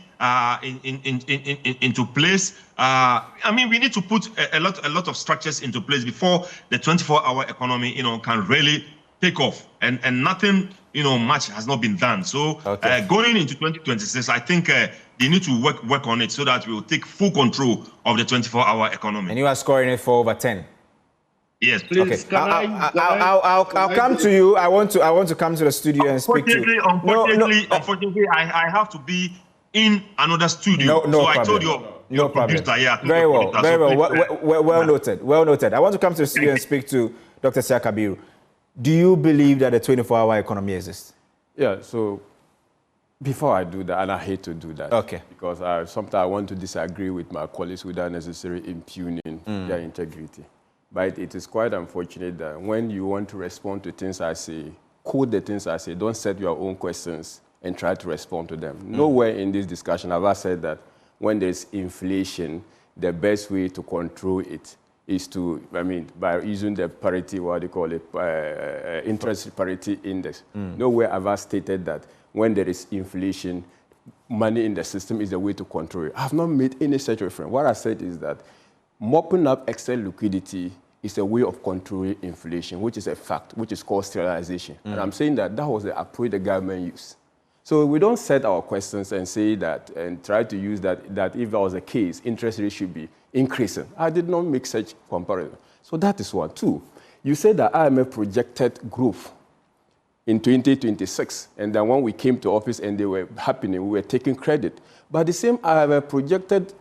into place. I mean, we need to put a lot of structures into place before the 24-hour economy, you know, can really take off. And nothing, you know, much has not been done. So okay. Going into 2026, I think they need to work on it so that we will take full control of the 24-hour economy. And you are scoring it 4 over 10. Yes, please. Okay. I'll come to you. I want to come to the studio and speak to you. Unfortunately, I have to be in another studio. No I problem. told you. No problem. Very well. Well noted. Well noted. I want to come to the studio and speak to Dr. Kabiru. Do you believe that the 24-hour economy exists? Yeah. So before I do that, and I hate to do that, okay, because sometimes I want to disagree with my colleagues without necessarily impugning their integrity. But it is quite unfortunate that when you want to respond to things I say, quote the things I say, don't set your own questions and try to respond to them. Nowhere in this discussion have I said that when there's inflation, the best way to control it is to, I mean, by using the parity, what they call it, interest parity index. Nowhere have I stated that when there is inflation, money in the system is the way to control it. I have not made any such reference. What I said is that mopping up extra liquidity is a way of controlling inflation, which is a fact, which is called sterilization. And I'm saying that that was the approach the government used. So we don't set our questions and say that, and try to use that if that was the case, interest rate should be increasing. I did not make such comparison. So that is one. Two, you said that IMF projected growth in 2026, and then when we came to office and they were happening, we were taking credit. But the same IMF projected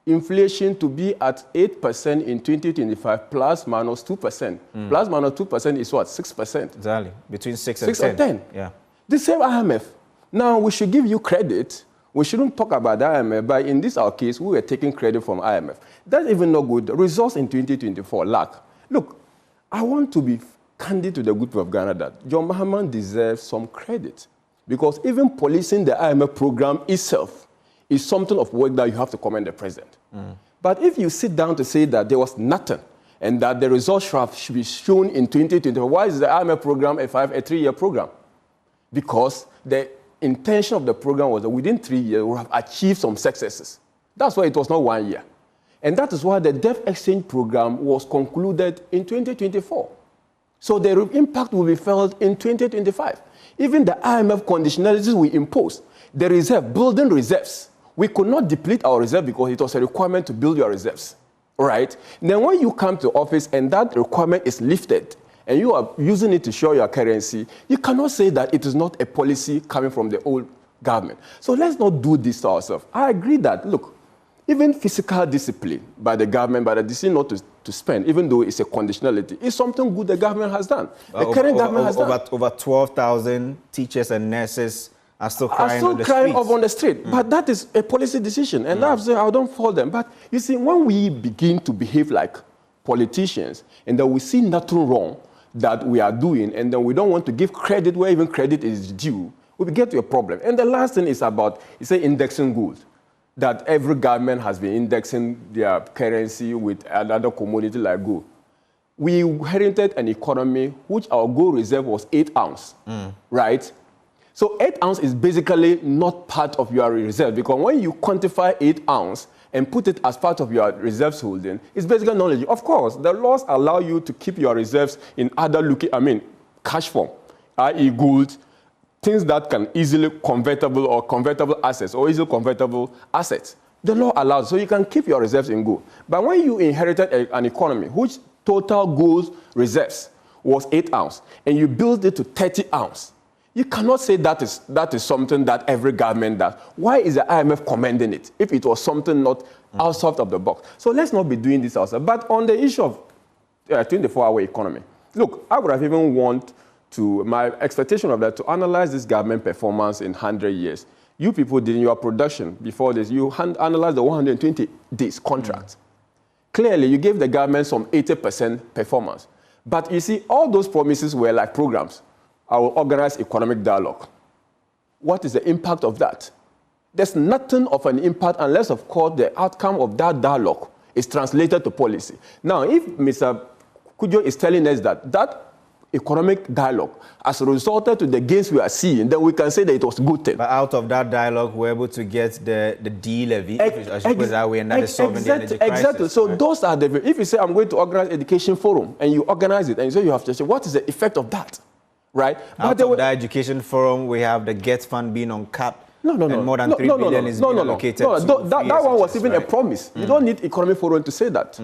inflation to be at 8% in 2025, plus minus 2%. Plus minus 2% is what? 6%. Exactly. Between 6 and 10. Yeah. The same IMF. Now, we should give you credit. We shouldn't talk about the IMF, but in this our case, we were taking credit from IMF. That's even not good. The results in 2024 lack. Look, I want to be candid to the good people of Ghana that John Mahama deserves some credit, because even policing the IMF program itself is something of work that you have to commend the president. But if you sit down to say that there was nothing and that the results should be shown in 2024, why is the IMF program a 3-year program? Because the intention of the program was that within 3 years, we would have achieved some successes. That's why it was not 1 year. And that is why the debt exchange program was concluded in 2024. So the impact will be felt in 2025. Even the IMF conditionalities we imposed, the reserve, building reserves, we could not deplete our reserve because it was a requirement to build your reserves, all right? Then when you come to office and that requirement is lifted and you are using it to show your currency, you cannot say that it is not a policy coming from the old government. So let's not do this to ourselves. I agree that, look, even fiscal discipline by the government, by the decision not to spend, even though it's a conditionality, is something good the government has done. The current government has done. Over 12,000 teachers and nurses are still crying on the street. But that is a policy decision, and I don't fault them. But you see, when we begin to behave like politicians, and then we see nothing wrong that we are doing, and then we don't want to give credit where even credit is due, we get to a problem. And the last thing is about, you say, indexing gold, that every government has been indexing their currency with another commodity like gold. We inherited an economy which our gold reserve was 8 ounces, right? So 8 ounces is basically not part of your reserve, because when you quantify 8 ounces and put it as part of your reserves holding, it's basically knowledge. Of course, the laws allow you to keep your reserves in other cash form, i.e. gold, things that can easily convertible assets or easily convertible assets. The law allows, so you can keep your reserves in gold. But when you inherited an economy which total gold reserves was 8 ounces and you build it to 30 ounces, you cannot say that is something that every government does. Why is the IMF commending it if it was something not outside of the box? So let's not be doing this ourselves. But on the issue of 24-hour economy, look, I would have even want to, my expectation of that, to analyze this government performance in 100 years. You people did in your production before this, you analyzed the 120 days contract. Clearly, you gave the government some 80% performance. But you see, all those promises were like programs. I will organize economic dialogue. What is the impact of that? There's nothing of an impact unless, of course, the outcome of that dialogue is translated to policy. Now, if Mr. Cudjoe is telling us that economic dialogue has resulted to the gains we are seeing, then we can say that it was a good thing. But out of that dialogue, we're able to get the D-levy, I should put it that way, and that is solving the energy crisis. Exactly. So those are the, if you say, I'm going to organize education forum, and you organize it, and you say you have to say, what is the effect of that? Right? Out of the education forum, we have the GET fund being uncapped. And more than 3 billion is being allocated. That one was even a promise. You don't need economic forum to say that.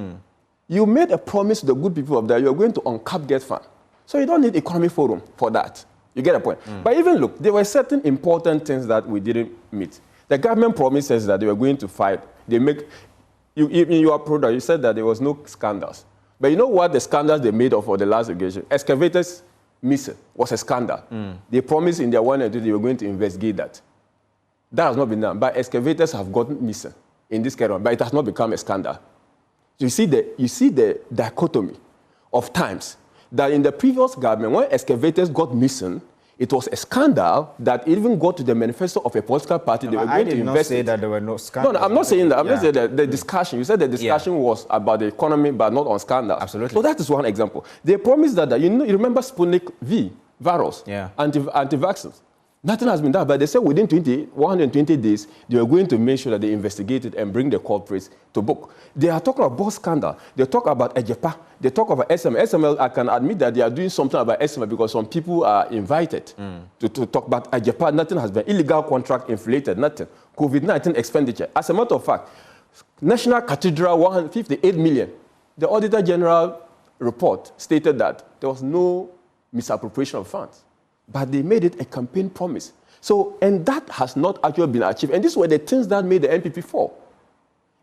You made a promise to the good people of that you're going to uncap GET fund. So you don't need economic forum for that. You get a point. But even look, there were certain important things that we didn't meet. The government promises that they were going to fight. They make, in your product, you said that there was no scandals. But you know what the scandals they made of for the last occasion? Excavators missing was a scandal. They promised in their 1 and 2 they were going to investigate that. That has not been done. But excavators have gotten missing in this case, but it has not become a scandal. You see the dichotomy of times that in the previous government, when excavators got missing, it was a scandal that even got to the manifesto of a political party. They were going to invest. I did not say that there were no scandals. No, I'm not saying that. I'm just saying that the discussion. You said the discussion was about the economy, but not on scandal. Absolutely. So that is one example. They promised that you remember Sputnik V virus, anti-vaccines. Nothing has been done, but they said within 120 days, they were going to make sure that they investigate it and bring the culprits to book. They are talking about scandal. They talk about EJEPA. They talk about SML. SML, I can admit that they are doing something about SML because some people are invited to talk about EJEPA. Nothing has been. Illegal contract inflated, nothing. COVID-19 expenditure. As a matter of fact, National Cathedral, 158 million. The Auditor General report stated that there was no misappropriation of funds. But they made it a campaign promise. So, and that has not actually been achieved. And these were the things that made the NPP fall.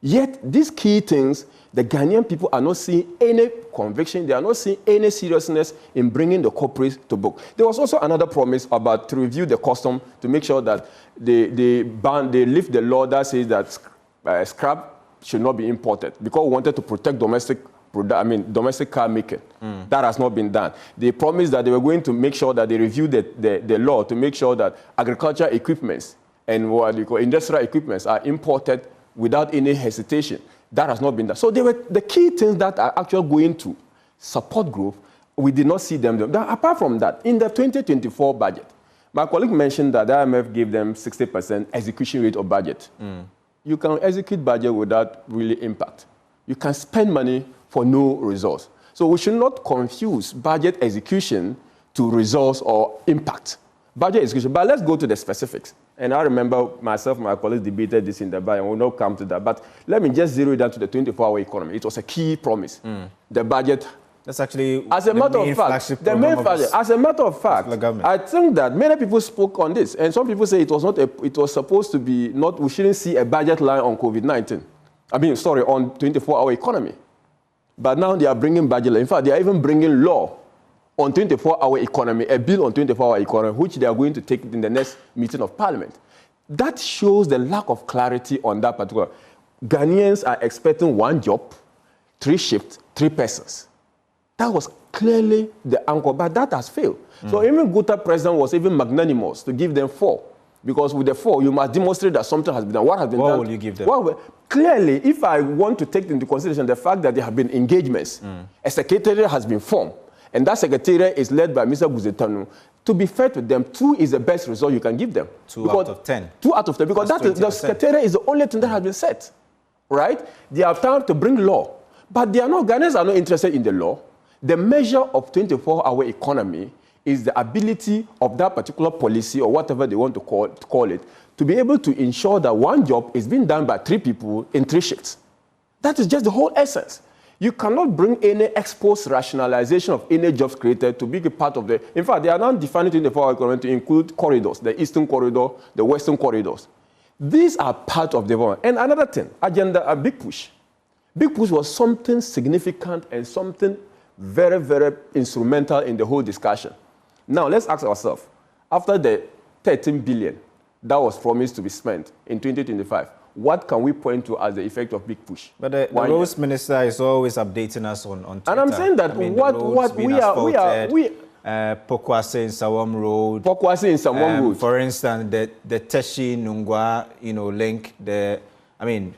Yet, these key things, the Ghanaian people are not seeing any conviction. They are not seeing any seriousness in bringing the corporates to book. There was also another promise about to review the custom to make sure that they lift the law that says that scrap should not be imported because we wanted to protect domestic car making. That has not been done. They promised that they were going to make sure that they review the law to make sure that agricultural equipments and what you call industrial equipments are imported without any hesitation. That has not been done. So they were the key things that are actually going to support growth. We did not see them. Now, apart from that, in the 2024 budget, my colleague mentioned that the IMF gave them 60% execution rate of budget. You can execute budget without really impact. You can spend money for no results. So we should not confuse budget execution to results or impact. Budget execution, but let's go to the specifics. And I remember myself and my colleagues debated this in the budget, and we'll not come to that. But let me just zero it down to the 24-hour economy. It was a key promise. The budget. That's actually as a matter of fact, the main budget. As a matter of fact, I think that many people spoke on this, and some people say it was not. It was supposed to be not. We shouldn't see a budget line on COVID-19. On 24-hour economy. But now they are bringing budget. In fact, they are even bringing law on 24-hour economy, a bill on 24-hour economy, which they are going to take in the next meeting of Parliament. That shows the lack of clarity on that particular. Ghanaians are expecting 1 job, 3 shifts, 3 persons. That was clearly the anchor, but that has failed. So even Gupta president was even magnanimous to give them 4. Because with the 4, you must demonstrate that something has been done. What has been done? What will you give them? Well, clearly, if I want to take into consideration the fact that there have been engagements, a secretariat has been formed, and that secretariat is led by Mr. Guzetanu. To be fair to them, 2 is the best result you can give them. 2 out of 10. 2 out of 10, because the secretariat is the only thing that has been set, right? They have time to bring law, but Ghanaians are not interested in the law. The measure of 24-hour economy is the ability of that particular policy or whatever they want to call it to be able to ensure that one job is being done by 3 people in 3 shifts. That is just the whole essence. You cannot bring any exposed rationalization of any jobs created to be a part of the... In fact, they are now defining in the 24-hour economy to include corridors, the Eastern Corridor, the Western Corridors. These are part of the development. And another thing, agenda, a big push. Big push was something significant and something very, very instrumental in the whole discussion. Now, let's ask ourselves, after the 13 billion that was promised to be spent in 2025, what can we point to as the effect of big push? But the roads minister is always updating us on Twitter. And I'm saying that what we are Pokwase in Sawam Road. Pokwase in Sawam Road. For instance, the Teshi Nungwa, link.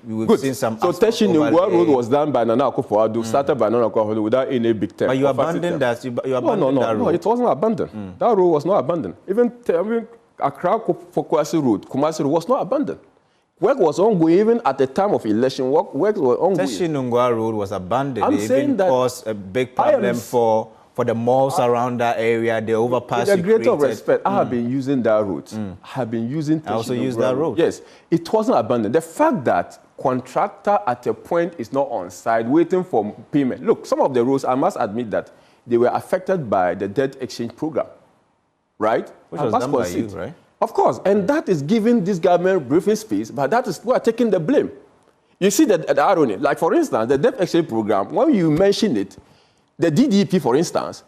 We've seen some. So Teshi Nungwa Road was done by Nana Akufo-Addo, started by Nana Akufo-Addo without any big term. But you abandoned that. You abandoned that road. No, it wasn't abandoned. That road was not abandoned. Even Accra Pokwase Road, Kumasi Road was not abandoned. Work was ongoing even at the time of election. Work was ongoing. Teshi Nungwa Road was abandoned. I'm saying that caused a big problem for the malls around that area, the overpass. With a greater respect, I have been using that route. I have been using. I also use that road. Yes, it wasn't abandoned. The fact that contractor at a point is not on site waiting for payment. Look, some of the roads, I must admit that they were affected by the debt exchange program, right? Which was done by you, right? Of course, and that is giving this government briefing space, but that is we are taking the blame. You see the irony. Like for instance, the debt exchange program. When you mention it. The DDP, for instance,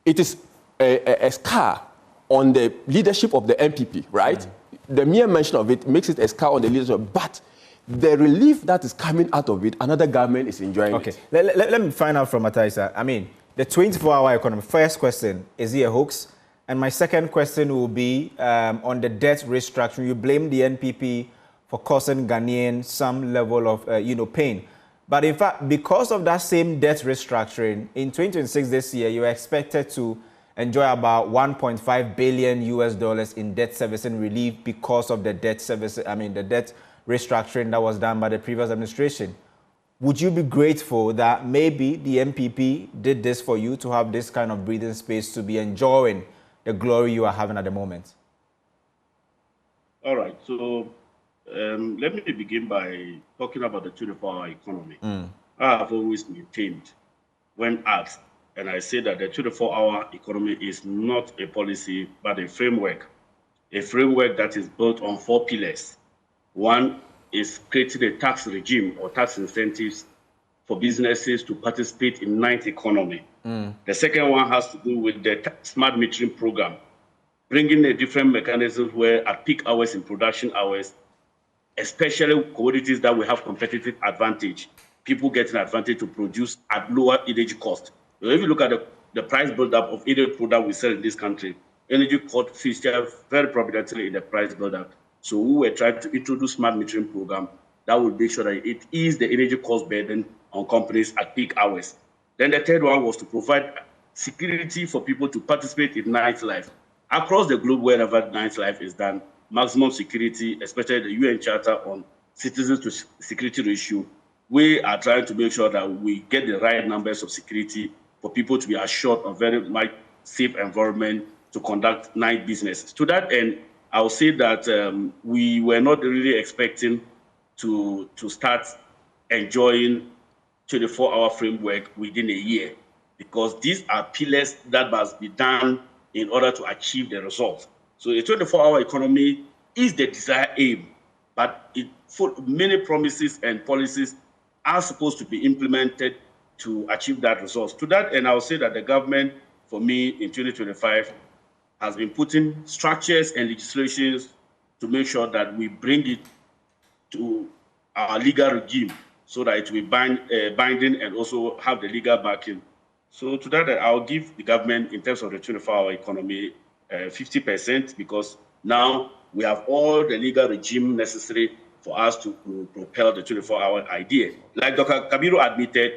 it is a scar on the leadership of the MPP, right? The mere mention of it makes it a scar on the leadership, but the relief that is coming out of it, another government is enjoying it. Let me find out from Ataisa. The 24-hour economy, first question, is it a hoax? And my second question will be on the debt restructuring. You blame the NPP for causing Ghanaians some level of, pain. But in fact, because of that same debt restructuring, in 2026 this year, you're expected to enjoy about $1.5 billion in debt servicing relief because of the debt the debt restructuring that was done by the previous administration. Would you be grateful that maybe the MPP did this for you to have this kind of breathing space to be enjoying the glory you are having at the moment? All right. So let me begin by talking about the 24-hour economy. I have always maintained when asked, and I say that the 24-hour economy is not a policy, but a framework that is built on 4 pillars. One is creating a tax regime or tax incentives for businesses to participate in night economy. The second one has to do with the smart metering program, bringing a different mechanisms where at peak hours in production hours, especially commodities that will have competitive advantage, people get an advantage to produce at lower energy cost. So if you look at the price build-up of any product we sell in this country, energy cost features very prominently in the price build-up. So we were trying to introduce smart metering program that will make sure that it ease the energy cost burden on companies at peak hours. Then the third one was to provide security for people to participate in nightlife. Across the globe, wherever nightlife is done, maximum security, especially the UN Charter on citizens to security ratio, we are trying to make sure that we get the right numbers of security for people to be assured of very much safe environment to conduct night business. To that end, I will say that we were not really expecting to start enjoying 24-hour framework within a year, because these are pillars that must be done in order to achieve the results. So a 24-hour economy is the desired aim, but many promises and policies are supposed to be implemented to achieve that result. To that end, I will say that the government, for me, in 2025, has been putting structures and legislations to make sure that we bring it to our legal regime so that it will be binding and also have the legal backing. So to that, I'll give the government, in terms of the 24-hour economy, 50%, because now we have all the legal regime necessary for us to propel the 24-hour idea. Like Dr. Kabiru admitted,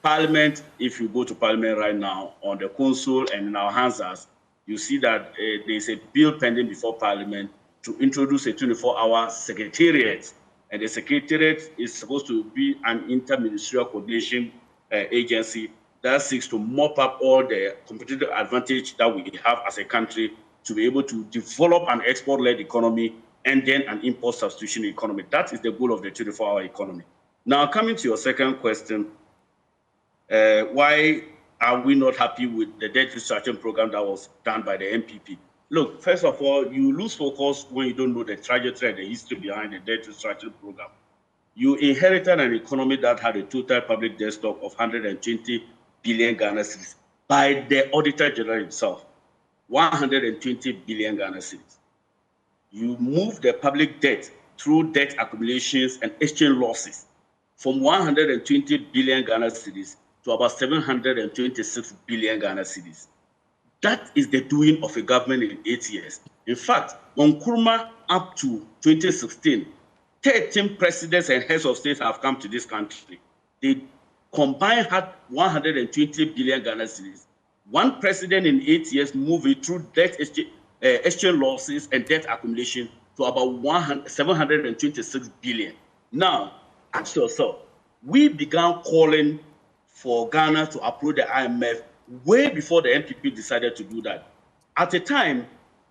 Parliament, if you go to Parliament right now, on the console and in our Hansas, you see that there's a bill pending before Parliament to introduce a 24-hour secretariat. And the secretariat is supposed to be an interministerial coordination agency that seeks to mop up all the competitive advantage that we have as a country to be able to develop an export-led economy and then an import substitution economy. That is the goal of the 24-hour economy. Now, coming to your second question, why are we not happy with the debt restructuring program that was done by the MPP? Look, first of all, you lose focus when you don't know the trajectory and the history behind the debt restructuring program. You inherited an economy that had a total public debt stock of 120 billion Ghana cedis by the Auditor General himself. 120 billion Ghana cedis. You move the public debt through debt accumulations and exchange losses from 120 billion Ghana cedis to about 726 billion Ghana cedis. That is the doing of a government in 8 years. In fact, on Nkrumah up to 2016, 13 presidents and heads of state have come to this country. They combined had 120 billion Ghana cedis. One president in 8 years moved it through debt exchange losses and debt accumulation to about 726 billion. Now, ask yourself, we began calling for Ghana to approach the IMF way before the MPP decided to do that. At the time,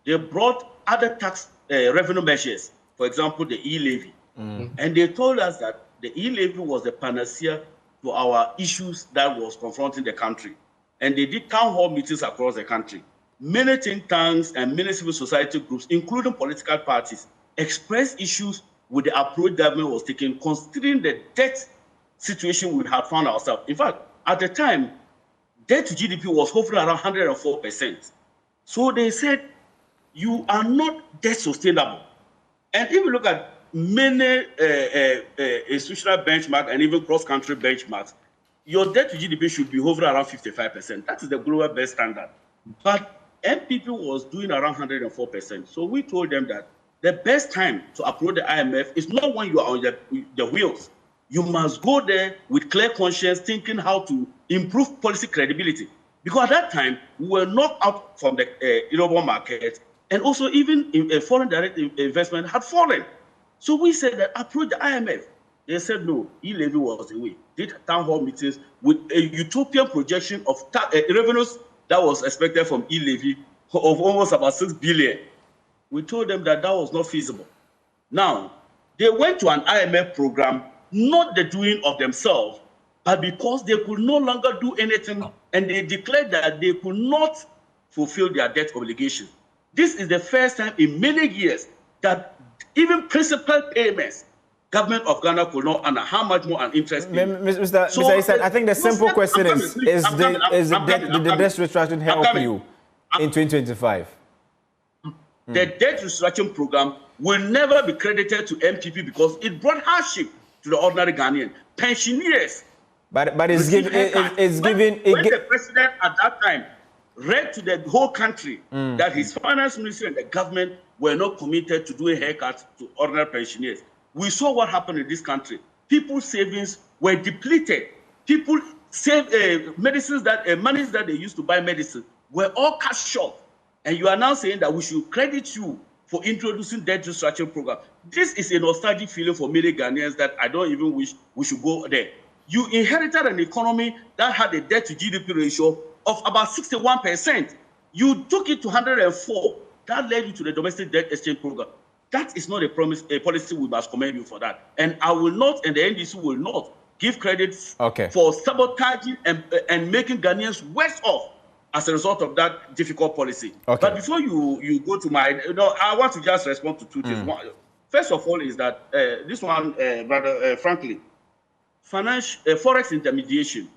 they brought other tax revenue measures, for example, the e-levy. And they told us that the e-levy was the panacea to our issues that was confronting the country. And they did town hall meetings across the country. Many think tanks and many civil society groups, including political parties, expressed issues with the approach government was taking, considering the debt situation we had found ourselves. In fact, at the time, debt to GDP was hovering around 104%. So they said, you are not debt sustainable. And if you look at many institutional benchmarks and even cross-country benchmarks, your debt to GDP should be hovering around 55%. That is the global best standard. But MPP was doing around 104%. So we told them that the best time to approach the IMF is not when you are on the wheels. You must go there with clear conscience, thinking how to improve policy credibility. Because at that time, we were knocked out from the Eurobond market, and also even foreign direct investment had fallen. So we said that approach the IMF. They said no, e-levy was the way. Did town hall meetings with a utopian projection of revenues that was expected from e-levy of almost about 6 billion. We told them that that was not feasible. Now, they went to an IMF program, not the doing of themselves, but because they could no longer do anything, and they declared that they could not fulfill their debt obligation. This is the first time in many years that even principal payments, government of Ghana could not honor. How much more an interest payment? Mr. Isan, I think the simple question is the debt restructuring help you in 2025? The debt restructuring program will never be credited to MPP because it brought hardship to the ordinary Ghanaian. Pensioners. But it's giving... When the president at that time read to the whole country that his finance ministry and the government were not committed to doing haircuts to ordinary pensioners, we saw what happened in this country. People's savings were depleted. People saved medicines monies that they used to buy medicine were all cut short. And you are now saying that we should credit you for introducing debt restructuring program. This is a nostalgic feeling for many Ghanaians that I don't even wish we should go there. You inherited an economy that had a debt to GDP ratio of about 61%. You took it to 104. That led you to the domestic debt exchange program. That is not a policy we must commend you for that. And I will not, and the NDC will not, give credit for sabotaging and making Ghanaians worse off as a result of that difficult policy. But before you go to my, I want to just respond to two things. First of all is that this one, rather frankly, forex intermediation,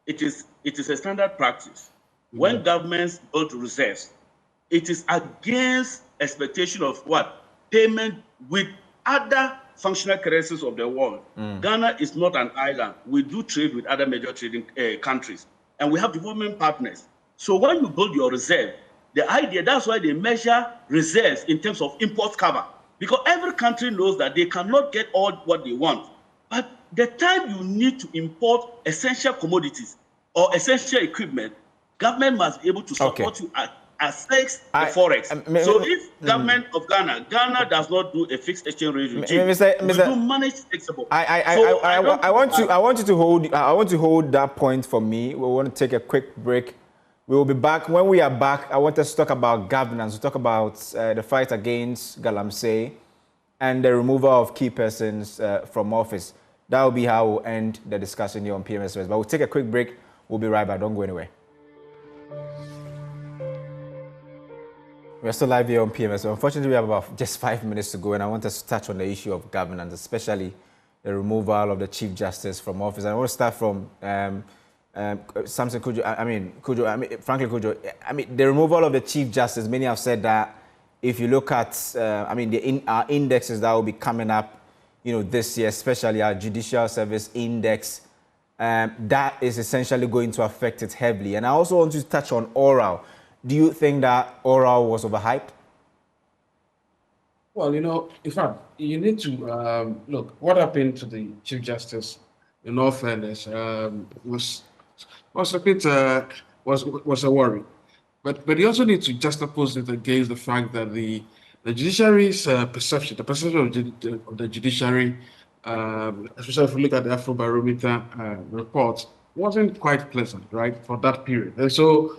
it is a standard practice. When governments build reserves, it is against expectation of what? Payment with other functional currencies of the world. Ghana is not an island. We do trade with other major trading countries, and we have development partners. So when you build your reserve, the idea, that's why they measure reserves in terms of import cover, because every country knows that they cannot get all what they want. But the time you need to import essential commodities or essential equipment, government must be able to support you affects the forex. So if government of Ghana does not do a fixed exchange rate regime, we don't manage flexible. I want you to hold that point for me. We want to take a quick break. We will be back. When we are back, I want us to talk about governance. We'll talk about the fight against Galamsey and the removal of key persons from office. That will be how we'll end the discussion here on PMS. But we'll take a quick break. We'll be right back. Don't go anywhere. We're still live here on PMS. Unfortunately, we have about just 5 minutes to go, and I want us to touch on the issue of governance, especially the removal of the Chief Justice from office. And I want to start from Samson Cudjoe. Frankly, Cudjoe, the removal of the Chief Justice, many have said that if you look at, our indexes that will be coming up, this year, especially our Judicial Service Index, that is essentially going to affect it heavily. And I also want to touch on oral. Do you think that oral was overhyped? Well, in fact, you need to look what happened to the Chief Justice. In all fairness, was a bit was a worry, but you also need to juxtapose it against the fact that the judiciary's perception of the judiciary, especially if you look at the Afrobarometer report, wasn't quite pleasant, right, for that period, and so.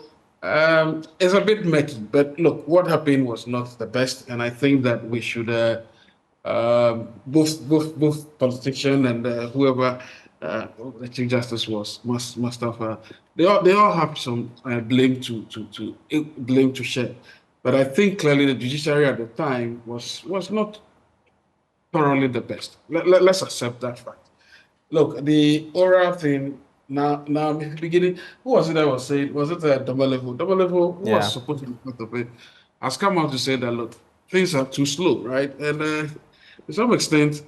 It's a bit murky, but look, what happened was not the best, and I think that we should both politicians and whoever the Chief Justice was must have they all have some blame to share, but I think clearly the judiciary at the time was not thoroughly the best. Let's accept that fact. Look, the oral thing. Now, in the beginning, who was it that was saying? Was it Domelevo? Domelevo, who was supposed to be part of it, has come out to say that, look, things are too slow, right? And to some extent,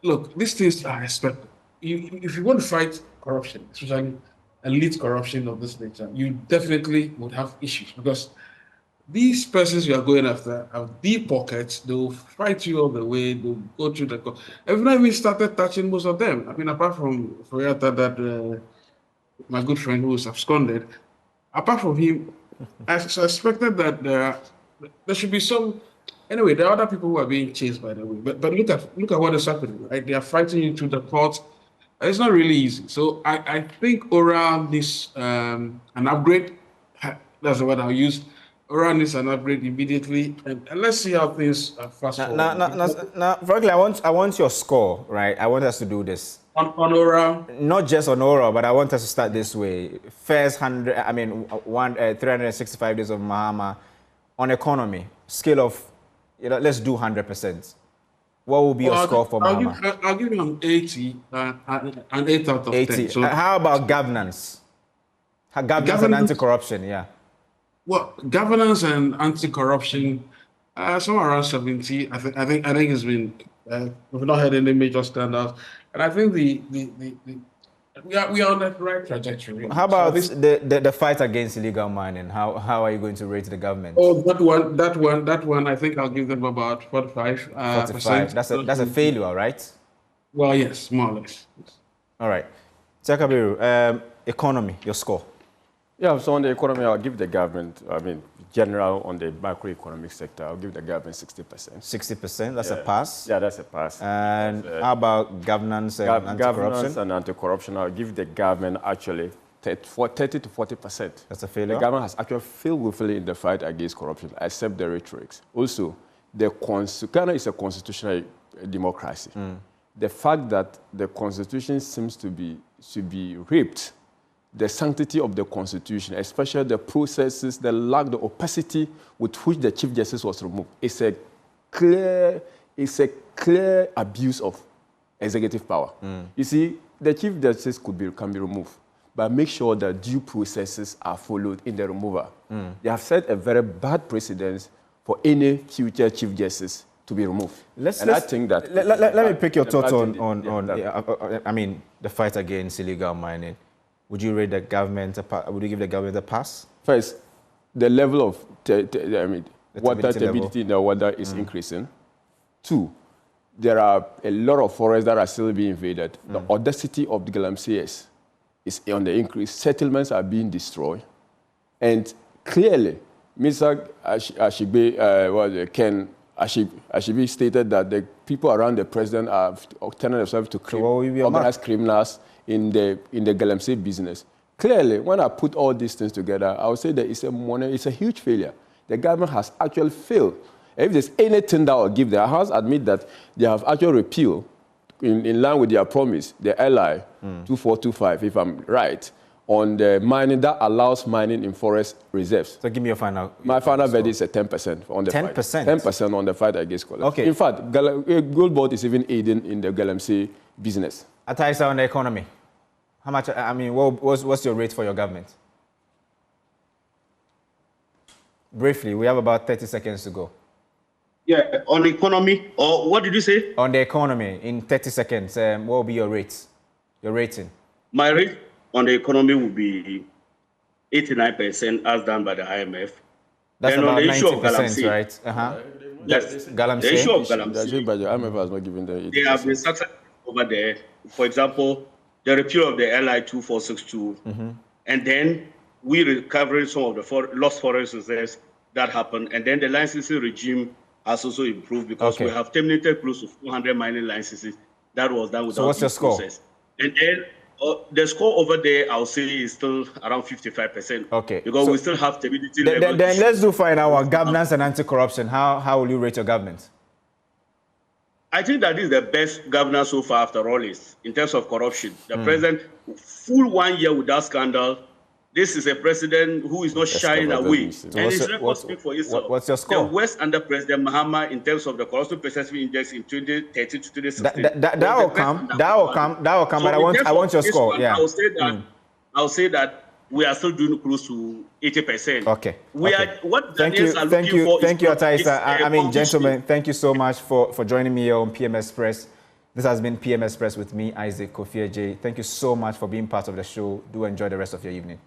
look, these things are expected. If you want to fight corruption, especially elite corruption of this nature, you definitely would have issues because these persons you are going after have deep pockets. They'll fight you all the way. They'll go through the court. I've not even started touching most of them. I mean, apart from Furiata, that my good friend who was absconded, apart from him, I suspected that there should be some. Anyway, there are other people who are being chased, by the way. But look at what is happening, right? They are fighting you through the court. It's not really easy. So I think around this an upgrade. That's the word I'll use. Around this an upgrade immediately, and let's see how things fast forward. Now, frankly, I want your score, right? I want us to do this on oral. Not just on oral, but I want us to start this way. First 365 days of Mahama on economy scale of, let's do 100%. What will be your score for Mahama? I'll give you an 80, an 8 out of 10. So, how about governance? Governance and anti-corruption, yeah. Well, governance and anti-corruption, somewhere around 70. I think it's been. We've not had any major standouts, and I think we are on the right trajectory. How about the fight against illegal mining? How are you going to rate the government? Oh, that one. I think I'll give them about 45. 45. That's a failure, right? Well, yes, more or less. All right, Kabiru, economy, your score. Yeah, so on the economy, I'll give the government, general on the macroeconomic sector, I'll give the government 60%. 60%? That's a pass? Yeah, that's a pass. And how about governance and anti-corruption? Governance and anti-corruption, I'll give the government actually 30 to 40%. That's a failure? The government has actually failed willfully in the fight against corruption, except the rhetorics. Also, Ghana is a constitutional democracy. The fact that the constitution seems to be ripped, the sanctity of the Constitution, especially the processes, the lack, the opacity with which the Chief Justice was removed, is a clear abuse of executive power. You see, the Chief Justice can be removed, but make sure that due processes are followed in the removal. They have set a very bad precedent for any future Chief Justice to be removed. I think that let me pick your thoughts on the fight against illegal mining. Would you rate the government? Would you give the government a pass? First, the level of water turbidity in the water is increasing. 2, there are a lot of forests that are still being invaded. The audacity of the Galamseyers is on the increase. Settlements are being destroyed, and clearly, Mr. Ken Ashibi stated that the people around the president are turning themselves to organized criminals in the Galamsey business. Clearly, when I put all these things together, I would say that it's a huge failure. The government has actually failed. If there's anything that will give them, I must admit that they have actually repealed, in line with their promise, the LI 2425, if I'm right, on the mining that allows mining in forest reserves. So give me your final. My final verdict is a 10% on the 10%? fight. 10% on the fight against corruption. Okay. In fact, Gold Board is even aiding in the Galamsey business. Ataisa, on the economy, how much? I mean, what's your rate for your government? Briefly, we have about 30 seconds to go. Yeah, on the economy, or what did you say? On the economy, in 30 seconds, what will be your rates? Your rating? My rate on the economy will be 89% as done by the IMF. That's and about on the issue 90%, right? Yes. Galamsey. The issue of Galamsey, But the IMF has not given the 80%. they have been successful over there. For example, the repeal of the LI 2462, and then we recovered some of the lost forest reserves that happened, and then the licensing regime has also improved because we have terminated close to 400 mining licenses. That was done without what's your score? process. And then the score over there, I'll say, is still around 55%. Okay. Because we still have stability level. Then let's do final one. Governance and anti-corruption. How will you rate your government? I think that is the best governance so far after all is in terms of corruption. The president, full 1 year without scandal. This is a president who is not shying away. And his record speaks for itself. What's your score? The West under President Mahama in terms of the corruption perception index in 2013 to 2016. That will come. That will come. So but I want your score. One, yeah. I'll say that we are still doing close to 80%. Okay. We are what Ghanaians are looking for. Thank you, Ataisa. I mean, gentlemen, thank you so much for joining me here on PMS Press. This has been PMS Press with me, Isaac Kofi J. Thank you so much for being part of the show. Do enjoy the rest of your evening.